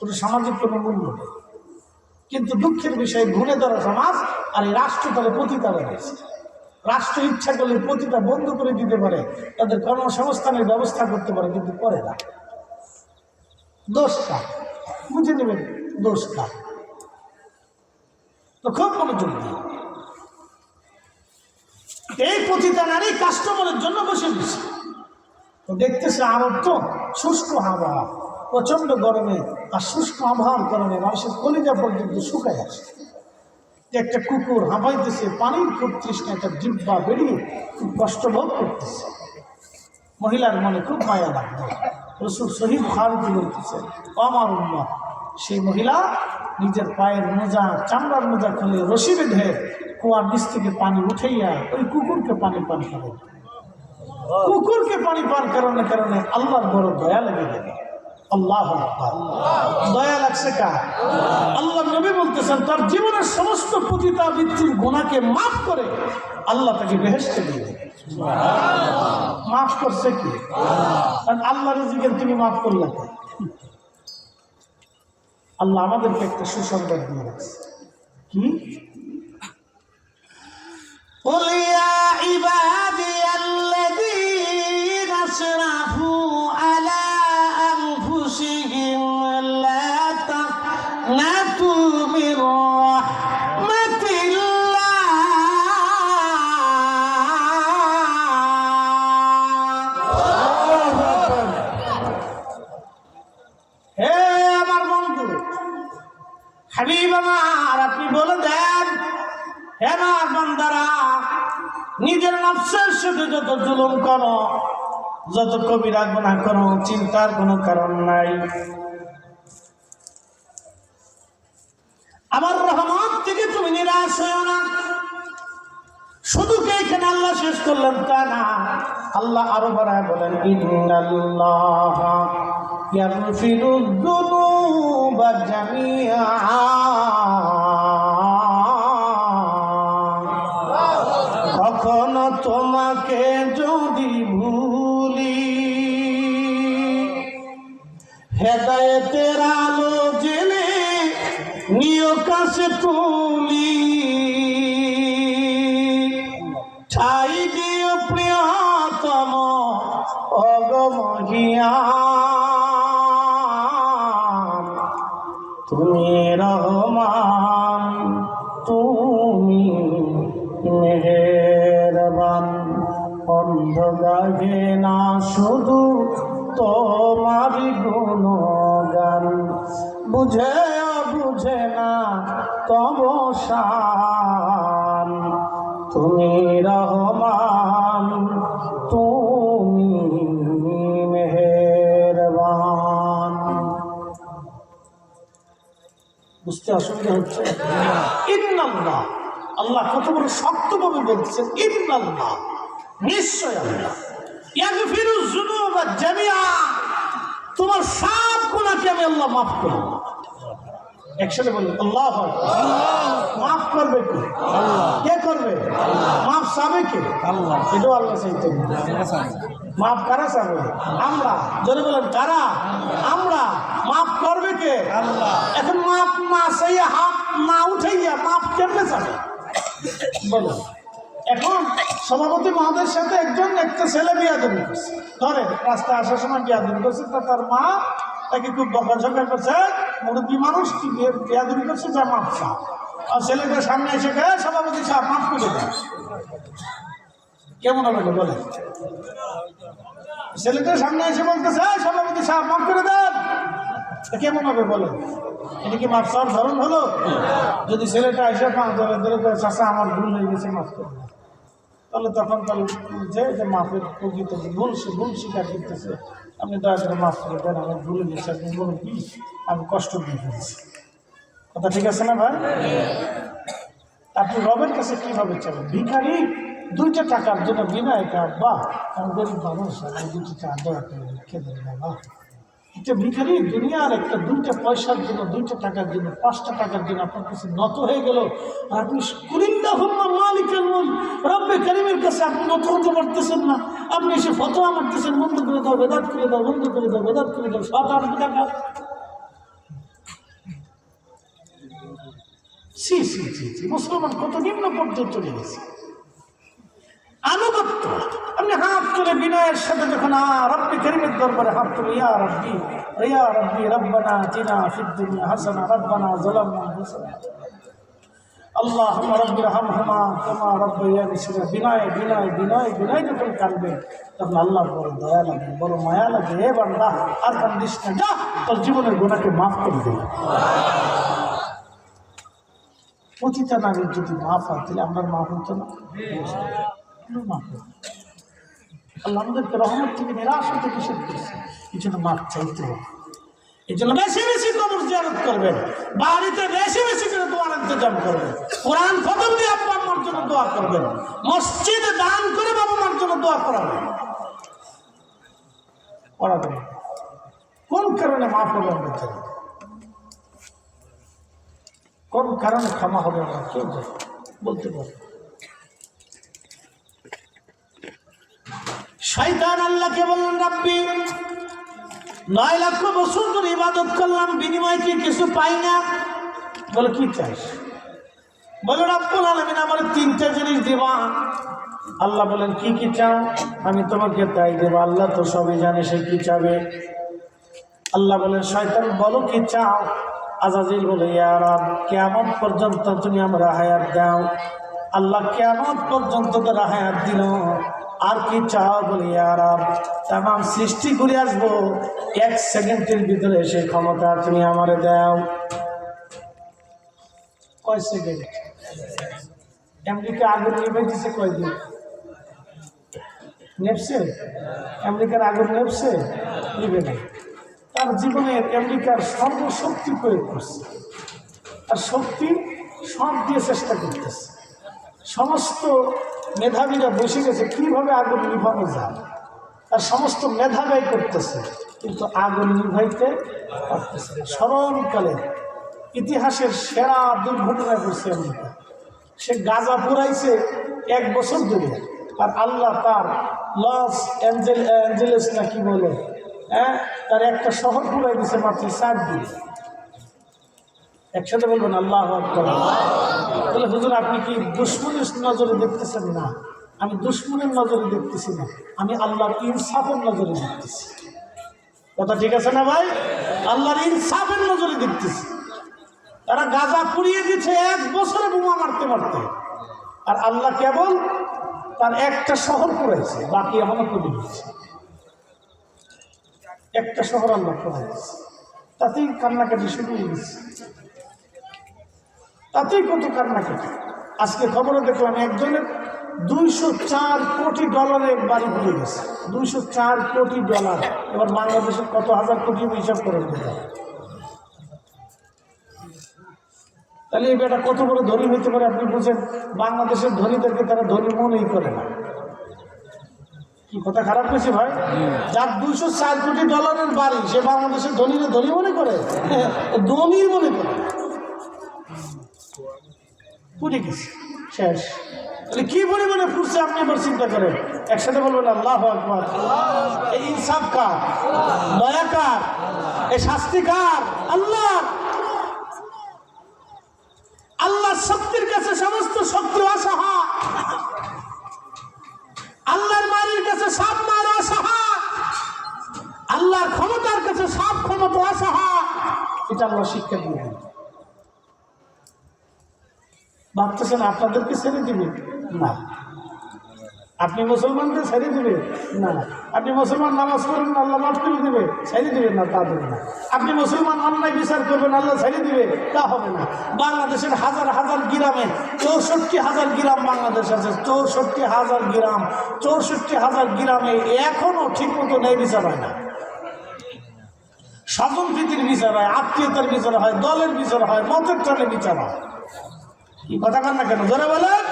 কোনো সামাজিক কোনো মূল্য নেই। কিন্তু দুঃখের বিষয়ে ঘুরে ধরা সমাজ আর এই রাষ্ট্র তাহলে পতিতা বানিয়েছে। রাষ্ট্র ইচ্ছা করলে পতিতা বন্ধ করে দিতে পারে, তাদের কর্মসংস্থানের ব্যবস্থা করতে পারে, কিন্তু করে না। দোষটা বুঝে নেবেন, দোষটা তো খুব মনোযোগ দিয়ে। এই পতিতা নারী কাস্টমারের জন্য বসে দিচ্ছে, তো দেখতেছে আরব তো শুষ্ক হাওয়া, প্রচণ্ড গরমে আর শুষ্ক আবহাওয়ার কারণে মানুষের কলিজা পর্যন্ত শুকায় আসে। একটা কুকুর হাঁপাইতেছে, পানির খুব তৃষ্ণা, একটা জিহ্বা বেরিয়ে খুব কষ্ট ভোগ করতেছে। মহিলার মনে খুব মায়া লাগলো। রাসূল সহিহ বুখারীতে বলতেছে, আমার উম্মত, সেই মহিলা নিজের পায়ের মোজা, চামড়ার মোজা খুলে রশি বেঁধে কুয়ার নিচ থেকে পানি উঠাইয়া ওই কুকুরকে পানি পান করে। কুকুরকে পানি পান করানোর কারণে আল্লাহর বড় দয়া লেগে গেল। আল্লাহু আকবার। দয়া লাগছে কার? আল্লাহ নবী বলতেছেন তার জীবনের সমস্ত পতিতাবৃত্তির গুনাহকে মাফ করে আল্লাহ তাকে বেহেশতে দিয়ে দেবে। মাফ করছে কি? কারণ আল্লাহর রিজিকের তুমি মাফ করলে, আল্লাহ আমাদেরকে একটা সুসংবাদ দিয়ে রাখছে। কি? قل يا عبادي الذين اسرفوا على أنفسهم لا تقنطوا من رحمة الله হে আমার বন্ধু হাবিব আমার, আপনি বলে দেন, হে আমার বান্দারা, নিজের নফসের সাথে যত জুলুম করো, যত কবিরা গুনাহ করো, চিন্তার কোনো কারণ নাই। আমার রহমত থেকে তুমি নিরাশ হও না। শুধু কি এখানে আল্লাহ শেষ করলেন তা না, আল্লাহ আরো বাড়ায় বলেন, ইন্নাল্লাহ ইয়াগফিরুয যুনুবা জামিআ। কখনো তোমাকে যদি ভুলি, হেদায়েতের আলো জেলে নিয় কাছে তুলি, ঠাই দিও প্রিয়তম অগমহিয়ান, তুমি রহমান, তুমি মেহেরবান, অন্ধ গাহে না শুধু তোমারি গুণগান, বুঝে বুঝে না তব শান, তুমি রহমান, তুমি মেহেরবান। বুঝতে অসুবিধা হচ্ছে? ইন্নাল্লাহ, আল্লাহ কত বড় শক্তভাবে বলতেছেন, ইন্নাল্লাহ, নিশ্চয় আল্লাহ, ইয়াগফিরুয যুনুবা জামিআ, তোমার সব গুনাহকে আমি আল্লাহ মাফ করব। একসাথে বলুন আল্লাহু আকবার। মাফ করবে কে? আল্লাহ। কে করবে? মাফ চাবে কে? আল্লাহ। এটাও আল্লাহ চাইতে। মাফ কারা চাবে? আমরা। যদি বলেন কারা? আমরা। মাফ করবে কে? আল্লাহ। এখন মাফ না চাইয়া, হাত না উঠাইয়া মাফ কেমনে চাবে বলো? এখন সভাপতি মহোদয়ের সাথে একটা ছেলে বিয়াদবি করছে, ধরে রাস্তায় আসার সময় বিয়াদবি করছে, তার মা তাকে খুব বকাঝকা করছে, মুরব্বী মানুষ কি বিয়াদবি করছে, যা মাফ চা। আর ছেলেটার সামনে এসে গে সভাপতি সাহেব মাফ করে দেয়, কেমন হবে বলে? ছেলেটার সামনে এসে বলতেছে সভাপতি সাহেব মাফ করে দেন, কেমন হবে বলে? এটা কি মাফ চাওয়ার ধরন হলো? যদি ছেলেটা এসে চাষা আমার ভুল হয়ে গেছে, মাফ করে দেন, তাহলে তখন যে মাফের প্রকৃত ভুল, সে ভুল স্বীকার করতেছে, আপনি দয়া করে মাফ করে দেন, আমি ভুলে গেছি, আপনি বলুন কি আমি কষ্ট দিয়ে ফেলেছি। কথা ঠিক আছে না ভাই? আপনি রবের কাছে কিভাবে চাবেন? ভিখারি 2টা টাকার জন্য বিনা একা, বাহ আমি গরিব মানুষ, আমি 2টা টাকা দয়া করে রেখে দেন বাবা। একটা ভিখারি দুনিয়ার একটা 2টা পয়সার জন্য, 2টা টাকার জন্য, 5টা টাকার জন্য আপনার কাছে নত হয়ে গেল, আর আপনি কুলিল্লাহুম্মা মালিকাল মুলক রব্বে কারীমের কাছে আপনি নত হতে পারতেছেন না। আপনি এসে ফতোয়া মারতেছেন, বন্ধ করে দাও, বেদাত করে দাও, বন্ধ করে দাও, বেদাত করে দাও, 7-8 টাকা। সি সি সি সি, মুসলমান কত নিম্ন পর্যায়ে চলে গেছে। আনুগত্য, আপনি হাত তুলে বিনয়ের সাথে যখন রব্বে কারীমের দরবারে হাত তুলে, ইয়া রব্বি রব্বানা আতিনা ফিদ দুনিয়া হাসানা রব্বানা যালামনা আনফুসানা, আল্লাহুম্মা রাব্বি রহমহুমা কামা রাব্বায়ানি সগীরা। বিনয় বিনয় বিনয় বিনয় যখন কাঁদবে তখন আল্লাহ বড় দয়া লাগে, বড় মায়া লাগে। হে বান্দা আর কান্দিস না, যা তোর জীবনের গুনাহকে মাফ করে দে। প্রতিটা নারীর যদি মাফ হয় তাহলে আমরা মাফ হতো না? মাফ হতো। আল্লাহ আমাদেরকে রহমত থেকে নিরাশ হতে নিষেধ করছে, এই জন্য মাফ চাইতে হবে। এই জন্য বেশি বেশি কবর জিয়ারত করবেন, বাড়িতে বেশি বেশি করে দোয়ার ইন্তজাম করবেন, কোরআন খতম দিয়ে আব্বা আম্মার জন্য দোয়া করবেন, মসজিদে দান করে বাবা মার জন্য দোয়া করাবেন। কোন কারণে মাফ হবে আমরা জানি, কোন কারণে ক্ষমা হবে আমরা কেউ জানি, বলতে পারি। শয়তান আল্লাহকে বললেন, রাব্বি 9 লক্ষ বছর ধরে ইবাদত করলাম, বিনিময় কি কিছু পাই না? বলে কি চাস? বলে রব্বুল আলামিন আমার 3টা জিনিস দিবা। আল্লাহ বলেন কি কি চাও? আমি তোমাকে তাই দেব। আল্লাহ তো সবই জানে সে কি চাবে। আল্লাহ বলেন শয়তান বলো কি চাও? আজাজিল বলে ইয়া রাব কিয়ামত পর্যন্ত তুমি আমরা হায়াত দাও। আল্লাহ কিয়ামত পর্যন্ত তারা হায়াত দিল, আর কি চাও? বলি ইয়া রাব তামাম সৃষ্টি করে আসবো, 1 সেকেন্ডের ভিতরে সেই ক্ষমতা তুমি আমারে দাও। কয় সেকেন্ড? আমেরিকা আগুন নিভাইতেছে কয়দিন? নেপছে? আমেরিকার আগুন নেপছে? নিবে না। তার জীবনের আমেরিকার সর্বশক্তি প্রয়োগ করছে, আর শক্তি সব দিয়ে চেষ্টা করতেছে। সমস্ত মেধাবীরা বসে গেছে কীভাবে আগুন নিভানো যায়, আর সমস্ত মেধা ব্যয় করতেছে, কিন্তু আগুন নিভাইতে পারতেছে না। স্মরণকালে ইতিহাসের সেরা দুর্ঘটনা করছে আমেরিকা। সে গাজা পুরাইছে 1 বছর ধরে, আর আল্লাহ তার লস অ্যাঞ্জেলেস না কি বলে, তার একটা শহর পুরাই দিছে মাত্র 4 দিন। একসাথে বলবেন আল্লাহু আকবার। বলে হুজুর আপনি কি দুশ্মনের নজরে দেখতেছেন? না, আমি দুশ্মনের নজরে দেখতেছি না, আমি আল্লাহর ইনসাফের নজরে দেখতেছি। কথা ঠিক আছে না ভাই? আল্লাহর ইনসাফের নজরে দেখতেছি। তারা গাজা পুড়িয়ে দিচ্ছে 1 বছরে বোমা মারতে মারতে, আর আল্লাহ কেবল তার একটা শহর পুরাইছে, বাকি এখনো পুড়ে দিচ্ছে। একটা শহর আল্লাহ পুরাইছে, তাতেই কান্নাকাটি শুরু হয়ে গেছে, তাতেই কত কান্নাকাটি। আজকে খবরে দেখলাম একজনের $204 কোটি বাড়ি পুড়ে গেছে। $204 কোটি। এবার বাংলাদেশের কত হাজার কোটি হিসাব করে দিতে। তাহলে এই বেটা কত বড় ধনী হইতে পারে আপনি বুঝেন। বাংলাদেশের ধনীদেরকে তারা ধনী মনেই করে না। কি কথা খারাপ হয়েছে ভাই? যার $204 কোটি বাড়ি, সে বাংলাদেশের ধনীরা ধনী মনে করে? ধনী মনে করে। পুড়ে গেছে, শেষ। তাহলে কি পরিমাণে পুড়ছে আপনি এবার চিন্তা করেন। একসাথে বলবেন আল্লাহু আকবার। এই ইনসাফ কার? দয়া কার? এই শাস্তি কার? আল্লাহ। আল্লাহর শক্তির কাছে সমস্ত শক্তি অসহায়, আল্লাহর মারির কাছে সব মার অসহায়, আল্লাহর ক্ষমতার কাছে সব ক্ষমতা অসহায়। এটা আল্লাহ শিক্ষা দিয়ে দেন। ভাবতেছেন আপনাদেরকে ছেড়ে দিবে? না। আপনি মুসলমানদের ছেড়ে দিবে? না। আপনি মুসলমান নামাজ পড়বেন আল্লাহ মাফ করে দিবে? ছেড়ে দিবেন না, তা দেবে না। আপনি মুসলমান অন্যায় বিচার করবেন আল্লাহ ছেড়ে দিবে? তা হবে না। বাংলাদেশের হাজার হাজার গ্রামে 64,000 গ্রাম বাংলাদেশ আছে, 64,000 গ্রাম, 64,000 গ্রামে এখনো ঠিক মতো ন্যায় বিচার হয় না। স্বজন প্রীতির বিচার হয়, আত্মীয়তার বিচার হয়, দলের বিচার হয়, মতের টানে বিচার হয়। কি কথা কান না কেন? জোরে বলেন।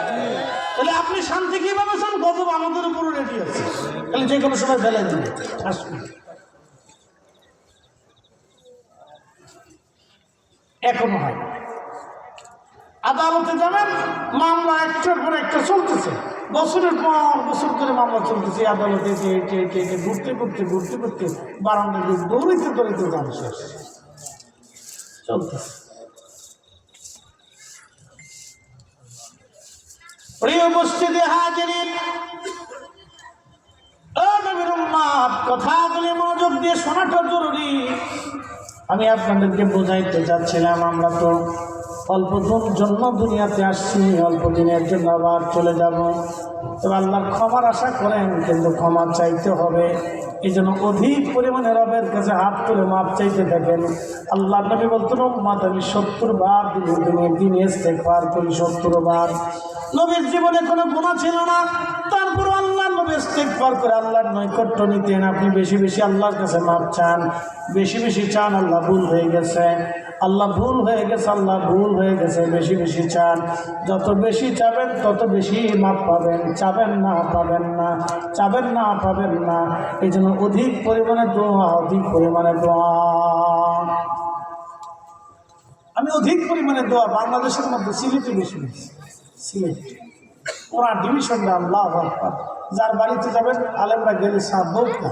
তাহলে আপনি শান্তি কিভাবে চান? গজব আমাদের উপর রেডি আছে, তাহলে যে কোনো সময় ফেলে দিবে, আসবে। এখনো হয়। আদালতে যাবেন, মামলা একটার পর একটা চলতেছে, বছরের পর বছর ধরে মামলা চলতেছে। আদালতে ঘুরতে ঘুরতে ঘুরতে ঘুরতে বারান্দা দিয়ে দৌড়িতে দৌড়িতে যান, শেষ চলতেছে। প্রিয় মসজিদে হাজিরিন, ও নবীর উম্মত, কথাগুলি মনোযোগ দিয়ে শোনাটা জরুরি। আমি আপনাদেরকে বোঝাইতে চাচ্ছিলাম, আমরা তো অল্প জন্য দুনিয়াতে আসছি, অল্প দিনের জন্য আবার চলে যাব। তবে আল্লাহর ক্ষমার আশা করেন, কিন্তু ক্ষমা চাইতে হবে। এই জন্য অধিক পরিমাণে রবের কাছে হাত তুলে মাপ চাইতে থাকেন। আল্লাহ নবী বলতেন, উম্মত আমি 70 বার দিনে ইস্তেগফার করি, 70 বার। নবীর জীবনে কোনো গুনাহ ছিল না, তারপর আল্লাহ নবী ইস্তেগফার করে আল্লাহর নৈকট্য নিতেন। আপনি বেশি বেশি আল্লাহর কাছে মাপ চান, বেশি বেশি চান। আল্লাহ ভুল হয়ে গেছে, আল্লাহ ভুল হয়ে গেছে, আল্লাহ ভুল হয়ে গেছে, বেশি বেশি চান। যত বেশি চাবেন তত বেশি মাপ পাবেন। চাবেন না পাবেন না, চাবেন না পাবেন না। এই জন্য অধিক পরিমাণে দোয়া, অধিক পরিমাণে দোয়া। আমি অধিক পরিমাণে দোয়া বাংলাদেশের মধ্যে সিলেটে বেশি বেশি। সিলেট ওরা ডিভিশনটা আল্লাহ যার বাড়িতে যাবেন, আলেমরা গেলে সাহেব বলতে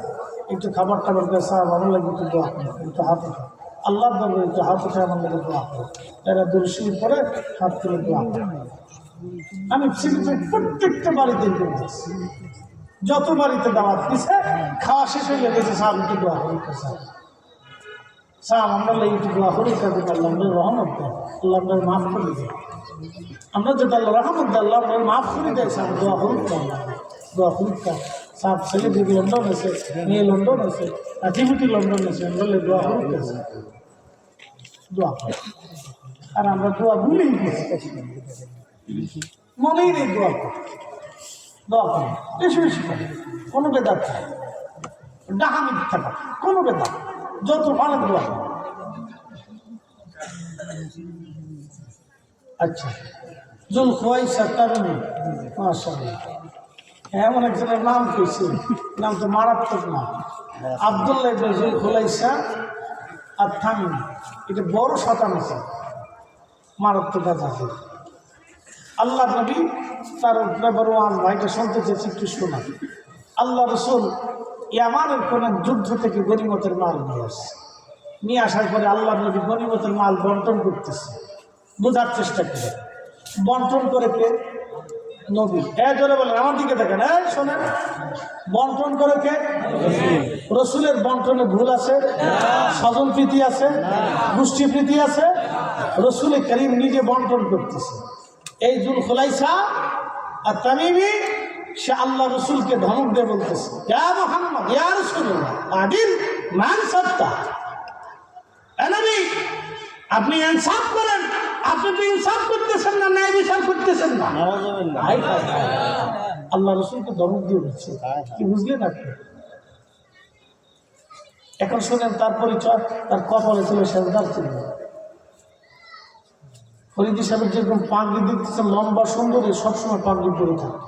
একটু খাবার টাবার করে, সাহেব আমার লাগে একটু দোয়া করে, একটু হাত উঠা, আল্লাহর দরবারে একটু হাত উঠে আমার লাগে দোয়া করে। এরা দুরুশরী পরে হাত তুলে দোয়া করে। আমি সিলেটের প্রত্যেকটা বাড়িতে করতেছি, যত বাড়িতে দাওয়াত দিছে, খাওয়া শেষ হয়ে গেছে, সাহেব একটু দোয়া করি, সাহেব আমরা লাগে একটু দোয়া করি, আল্লাহ রহমত দেয়, আল্লাহ মাফ করে দেয়। আমরা যেটা আল্লাহ রহমত দেয়, আল্লাহ মাফ করে দেয়। সাহেব দোয়া করুক, দোয়া করুক। সাহেব ছেলে দিদি লন্ডন আছে, মেয়ে লন্ডন আছে, ডিপুটি লন্ডন আছে, আমরা দোয়া করুক, দোয়া করে। আর আমরা দোয়া ভুলেই গেছি, মনেই নেই দোয়া করি, দোয়া করি বেশি বেশি করে। কোনো বেদাত থাকে, ডাহা মিথ্যা থাকে, কোনো বেদাত, যত ভালো দোয়া করে। আচ্ছা, জুল খুয়াইসা তারুণী, মাশাআল্লাহ, এমন একজনের নাম কইছে, নাম তো মারাত্মক নাম, আব্দুল্লাহ ইবনে জুল খুলাইসা আর থামিম। এটা বড় শতান আছে, মারাত্মক আছে। আল্লাহ নবী তার ব্যাপার ভাইটা শুনতে চেয়েছি, একটু শোনা। আল্লাহ রসুল ইয়ামানের কোন যুদ্ধ থেকে গনিমতের মাল নিয়ে আসছে। নিয়ে আসার পরে আল্লাহ নবী গনিমতের মাল বন্টন করতেছে। বোঝার চেষ্টা করে বন্টন করে কে? নবী। জোরে বলেন, আমার দিকে দেখেন, শোনেন, বন্টন করে কে? রসুলের বন্টনে ভুল আছে? স্বজন প্রীতি আছে? গোষ্ঠী প্রীতি আছে? রসুল করিম নিজে বন্টন করতেছে। এই জুল খুলাইসা আর তামিমি, সে আল্লাহ রসুলকে ধমক দিয়ে বলতেছে, ইয়া মুহাম্মদ, ইয়া রাসূলুল্লাহ, আদিল মান সত্তা, নবী আপনি ইনসাফ করেন। আপনি তো ইনসাফ করতেছেন না, ন্যায় বিচার করতেছেন না। আল্লাহ রসুলকে ধমক দিয়ে দিচ্ছে, কি বুঝলেন আপনি? এখন শোনেন তার পরিচয়। তার কপালে ছিল সেজদার চিহ্ন। ফরিদি সাহেব যেরকম পাগড়ি দিতেছে, লম্বা সুন্দর, সবসময় পাগড়ি পরে থাকে,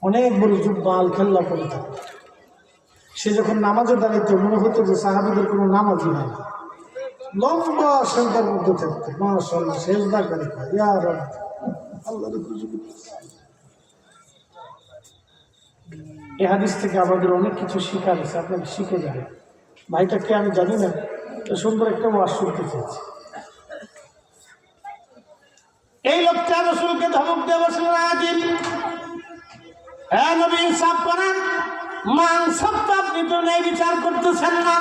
অনেক বড় জুব্বা আল খেল্লা পরে থাকে। সে যখন নামাজে দাঁড়াইতো, মনে হতো যে সাহাবীদের কোনো নামাজই হয় না, লম্বা সেজদার মধ্যে থাকতো। মাশাআল্লাহ, সেজদা করে ইয়া রব, আল্লাহর খুশি করতেছে। এই হাদিস থেকে আমাদের অনেক কিছু শিখার আছে, আপনাকে শিখে যাবে। ভাইটাকে আমি জানি না, সুন্দর একটা ওয়াজ শুনতে চেয়েছি। এই লোকটা রসুলকে ধমক দিয়ে বসলেন, আদিল, হ্যাঁ নবী ইনসাফ করেন। মান সত্য, আপনি তো ন্যায় বিচার করতেছেন না।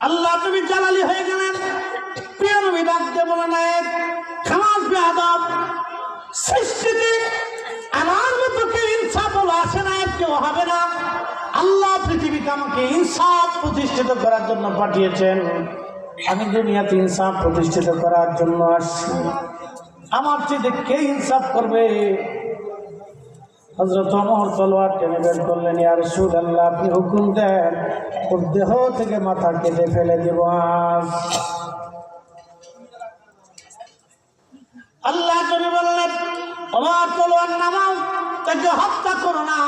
আল্লাহ নবী জালালি হয়ে গেলেন। প্রিয় নবী ডাকতে বলে না, খামাস বেয়াদব, সৃষ্টিতে আমার মতো কেউ ইনসাফ বলে আসে না, কেউ হবে না। আল্লাহ পৃথিবীতে আমাকে ইনসাফ প্রতিষ্ঠিত করার জন্য পাঠিয়েছেন। আমি দুনিয়াতে ইনসাফ প্রতিষ্ঠিত করার জন্য আসছি। আমার চেয়ে কে ইনসাফ করবে? হযরত ওমর তলোয়ার টেনে বের করলেন, ইয়া রাসূলুল্লাহ, আপনি হুকুম দেন, ওর দেহ থেকে মাথা কেটে ফেলে দেব আজ। আল্লাহ নবী বললেন, ওমর তলোয়ার নামাও, তাকে হত্যা করো না।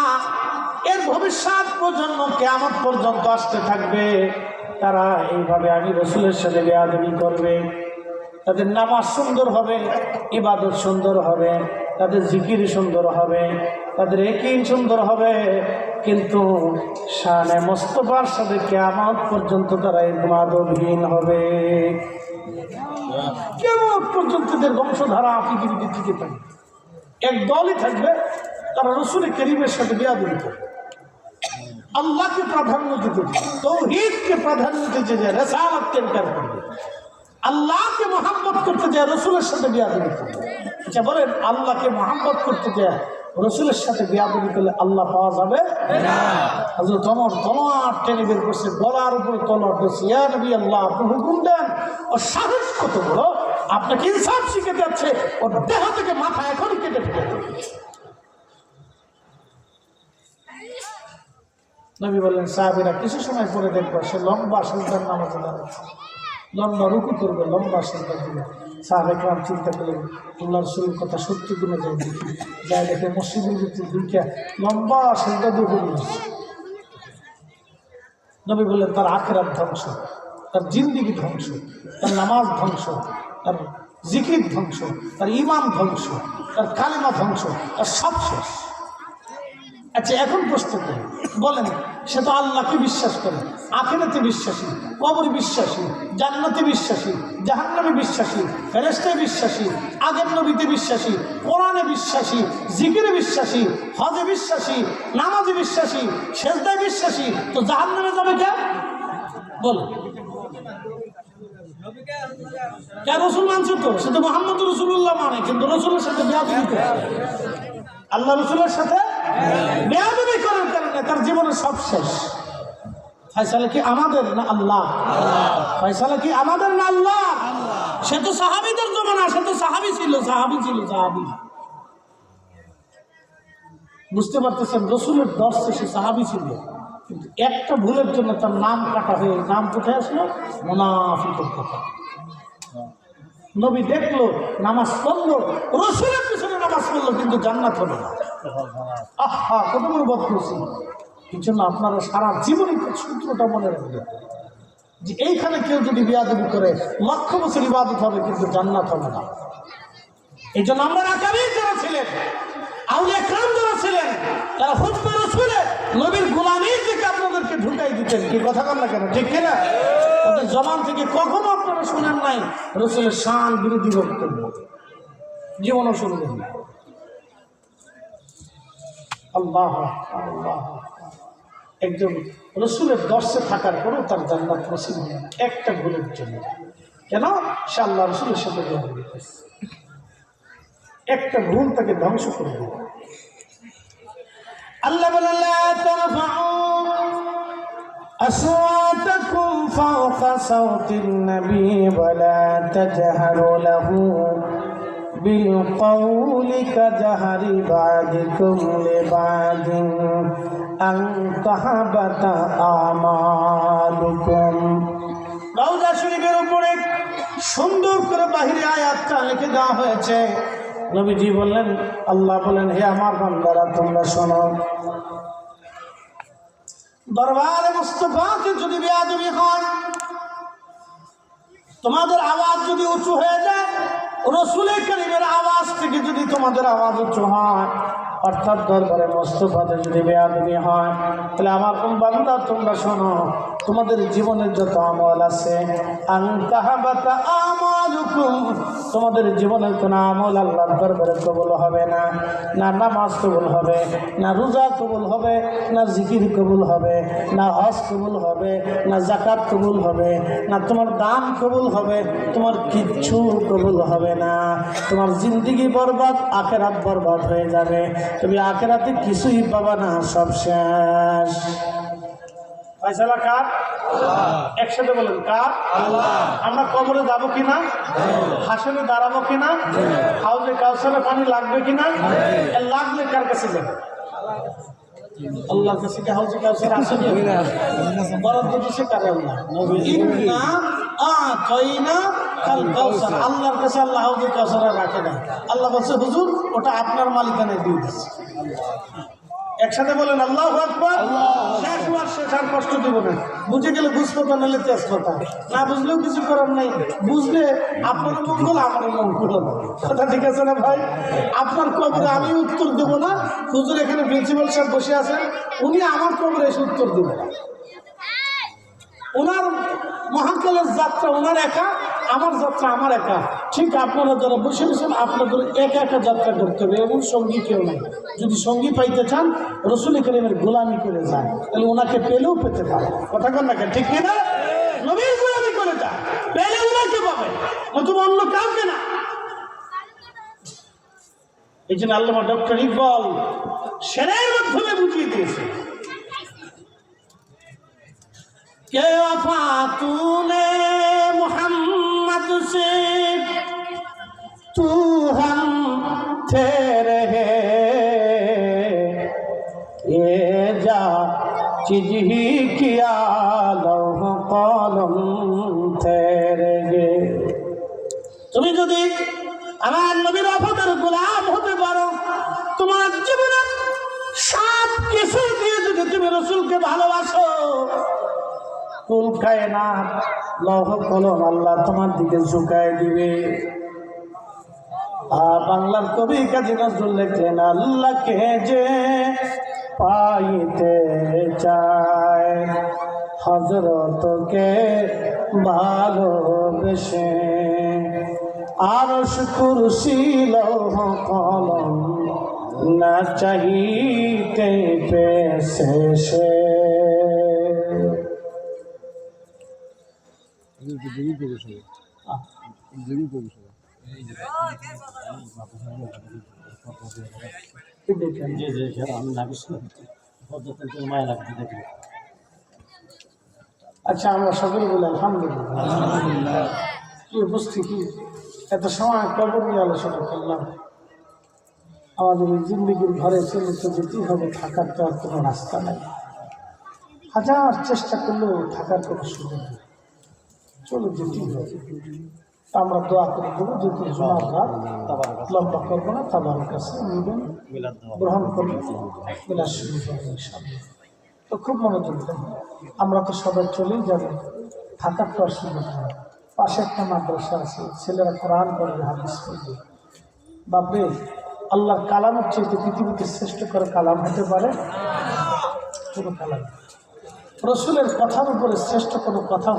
এর ভবিষ্যৎ প্রজন্ম কিয়ামত পর্যন্ত আসতে থাকবে, তারা এইভাবে আমি রসুলের সাথে বেয়াদবি করবে। তাদের নামাজ সুন্দর হবে, ইবাদত সুন্দর হবে, তাদের জিকির সুন্দর হবে, তাদের ইয়াকিন সুন্দর হবে, কিন্তু শানে মুস্তাফার সাথে কিয়ামত পর্যন্ত তারা ইবাদতহীন হবে। কিয়ামত পর্যন্ত তাদের বংশধারা পৃথিবীতে টিকে থাকবে। এক দলই থাকবে, তারা রসুল করিমের সাথে বেয়াদবি করবে, আল্লাহকে প্রাধান্য দিতে, তাওহীদকে প্রাধান্য দিতে, যে রিসালাতকে ইনকার করবে। আল্লাহকে মহব্বত করতে যায় রসুলের সাথে বিয়াদবি করবে। আচ্ছা বলেন, আল্লাহকে মহব্বত করতে যায় রসুলের সাথে বিয়াদবি করলে আল্লাহ পাওয়া যাবে না? হযরত ওমর তলোয়ার টেনে বের করছে, গলার উপরে তলোয়ার ধরছে, ইয়া নবী আল্লাহ, আপনি হুকুম দেন। ওর সাহস কত বড়, আপনাকে ইনসাফ শিখে যাচ্ছে, ওর দেহ থেকে মাথা এখনই কেটে ফেলে দেবে। নবী বললেন, সাহাবীরা কিছু সময় পরে দেখবো সে লম্বা সিজদার নামাজে দাঁড়াচ্ছে, লম্বা রুকু করবে, লম্বা সিজদা দিবে। সাহাবা কেরাম চিন্তা করলেন, আল্লাহ রাসূলের কথা সত্যি কিনা যায় দেখি। যাই দেখে মসজিদের ভিতরে দুইটা লম্বা সিজদা দিয়ে পড়ে গেছে। নবী বললেন, তার আখিরাত ধ্বংস, তার জিন্দেগি ধ্বংস, তার নামাজ ধ্বংস, তার জিকির ধ্বংস, তার ঈমান ধ্বংস, তার কালেমা ধ্বংস, তার সব শেষ। আচ্ছা এখন প্রশ্ন করি, বলেন, সে তো আল্লাহকে বিশ্বাস করে, আখিরাতে বিশ্বাসী, কবরে বিশ্বাসী, জান্নাতে বিশ্বাসী, জাহান্নামে বিশ্বাসী, ফেরেশতায় বিশ্বাসী, আগের নবীতে বিশ্বাসী, কোরআনে বিশ্বাসী, জিকিরে বিশ্বাসী, হজে বিশ্বাসী, নামাজে বিশ্বাসী, সেজদায় বিশ্বাসী, তো জাহান্নামে যাবে কে? বলেন, কে? রসুল মানছে তো, সে তো মুহাম্মদ রাসূলুল্লাহ মানে, কিন্তু রসুলের সাথে বেয়াদবি করে, আল্লাহ রসুলের সাথে বেয়াদবি করার কারণে তার জীবনের সব শেষ। ফয়সালা কি আমাদের না আল্লাহ? ফয়সালা কি আমাদের না আল্লাহ? সে তো সাহাবীদের জমানা, সে তো সাহাবী ছিল, সাহাবী ছিল, সাহাবী। বুঝতে পারতেছেন, রসুলের দর্শে সে সাহাবী ছিল, কিন্তু একটা ভুলের জন্য তার নাম কাটা হয়ে নাম কোথায় আসলো? মুনাফিকের কথা। নবী দেখলো, নামাজ পড়লো, রসুলের পিছনে নামাজ পড়লো, কিন্তু জান্নাত হলো না। আহা, কত বড় বদনসিব! এই জন্য আপনারা সারা জীবনই সূত্রটা মনে রাখবেন যে এইখানে কেউ যদি বিয়াদবি করে 1,00,000 বছর ইবাদত হবে, কিন্তু জান্নাত হবে না। এই জন্য আমরা আকাবির যারা ছিলেন, আউলিয়া কেরাম যারা ছিলেন, তারা হুজুর রাসূলের নবীর গোলামীর থেকে আপনাদেরকে ঢুকাই দিতেন। কি কথা বল না কেন, ঠিক কিনা? ওদের জবান থেকে কখনো আপনারা শুনেন নাই রসুলের শান বিরোধী বক্তব্য, জীবনও শুনবেন না। আল্লাহ আল্লাহ, একজন রসুলের দর্শে থাকার পরেও তার জান্নাত নসিব হয় না একটা ভুলের জন্য। কেন? সে আল্লাহ রসুলের সাথে বেয়াদবি করেছে। একটা ভুল তাকে ধ্বংস করে দেবে। আল্লাহ বলেন, লা তারফাউ আসওয়াতাকুম ফাওকা সাওতিন নবী ওয়া লা তাজহারু লাহু বিল কওলি কাজহারি বা'দিকুম লিবা'দিন আন তাহাবাতা আমালুকুম। রওজা শরীফের উপরে সুন্দর করে বাহিরে আয়াতটা লিখে দেওয়া হয়েছে। নবীজি বললেন, আল্লাহ বলেন, হে আমার বান্দারা, তোমরা শোনো, দরবারে মুস্তাফাতে যদি বেয়াদবি হয়, তোমাদের আওয়াজ যদি উঁচু হয়ে যায়, রসুল কারীমের আওয়াজ থেকে যদি তোমাদের আওয়াজ উঁচু হয়, অর্থাৎ দরবারে মুস্তাফাতে যদি বেয়াদবি হয়, তাহলে আমার বান্দা তোমরা শোনো, তোমাদের জীবনের যত আমল আছে, আনতাহাবাতা আমালুকুম, তোমাদের জীবনের কোন আমল আল্লাহর দরবারে কবুল হবে না। না নামাজ কবুল হবে, না রোজা কবুল হবে, না জিকির কবুল হবে, না হজ কবুল হবে, না যাকাত কবুল হবে, না তোমার দান কবুল হবে, তোমার কিচ্ছু কবুল হবে না। তোমার জিন্দেগি বরবাদ, আখিরাত বরবাদ হয়ে যাবে। তুমি আখিরাতে কিছুই পাবা না, সব শেষ। ফয়সালা কার? একসাথে বলেন, কার? আমরা কবরে যাবো কিনা, হাসনে দাঁড়াবো কিনা, হাউজে কাউসারে পানি লাগবে কিনা, লাগলে কার কাছে যাবে? আল্লাহর কাছে। হাউজে কাউসার আছে কিনা? বরাদ্দ দিছে কারে? আল্লাহ। ইন্না আতাইনা কাল কাউসার, আল্লাহর কাছে আল্লাহ হাউজে কাউসার রাখে না। আল্লাহ বলছে, হুজুর ওটা আপনার মালিকানায় দিয়ে দিচ্ছে। একসাথে বলেন আল্লাহু আকবার। শেষ বার শেষ, আর কষ্ট দিব না। বুঝে গেলে বুঝতে নাহলে তেজপাতা, না বুঝলেও কিছু করার নাই। বুঝলে আপনার মঙ্গল, আমার মঙ্গল। কথা ঠিক আছে না ভাই? আপনার কবরে আমি উত্তর দেব না। হুজুর এখানে প্রিন্সিপাল সাহেব বসে আছেন, উনি আমার কবরে এসে উত্তর দেবেন না। ওনার মহাকালের যাত্রা ওনার একা, আমার যাত্রা আমার একা। ঠিক আপনারা যারা বসে রয়েছেন, আপনাদের একা একা যাত্রা করতে হবে, এবং সঙ্গী কেউ নেই। যদি সঙ্গী পাইতে চান, রসুল কারীমের গোলামি করে যান, তাহলে ওনাকে পেলেও পেতে পারে। কথা কন না, ঠিক কিনা? নবীর গোলামি করে যান, পেলে ওনাকে পাবে। এই জন্য আল্লামা ডক্টর ইকবাল শেরের মাধ্যমে বুঝিয়ে দিয়েছে, কে ওফা তূনে মুহাম্মদ সে তু হম তেরে হে এ যা চিজ হি কিয়া লৌহ কলম তেরে গে। তুমি যদি আমার নবীর ওফাতের গোলাম হতে পারো, তোমার জীবনে সব কিছু দিয়ে যদি তুমি রসুলকে ভালোবাসো, কুল কায়নাত লৌহ কলম আল্লাহ তোমার দিকে ঝুঁকায় দিবে। বাংলার কবি কাজী নজরুল লেখলেন, আল্লাহকে যে পাইতে চায় হযরতকে ভালোবেসে, আরশ কুরসি লৌহ কলম না চাহিতে পেছে সে। আচ্ছা, আমরা সকলে বলি আলহামদুলিল্লাহ। কি উপস্থিতি, এত সময় কবর নিয়ে আলোচনা করলাম। আমাদের এই জিন্দগির ঘরে চলে তো যেতেই হবে, থাকার তো আর কোনো রাস্তা নাই। হাজার চেষ্টা করলেও থাকার কোনো সুযোগ নেই, চলে যেতেই হবে। আমরা দোয়া করে দেবো, যেহেতু জুমার রাত লম্বা করবো না, তাবার কাছে নেবেন, গ্রহণ করবেন, মিলাদ শুরু করবেন ইনশাআল্লাহ। তো খুব মনোযোগ দেন, আমরা তো সবাই চলেই যাবো, থাকার তো আর সুযোগ নেই। পাশে একটা মাদ্রাসা আছে, ছেলেরা কোরআন পড়বে, হাদিস পড়বে। বাপরে, আল্লাহর কালামের চেয়ে পৃথিবীতে শ্রেষ্ঠ করে কালাম হতে পারে কোনো কালাম? রসুলের কথার উপরে শ্রেষ্ঠ কোনো কথা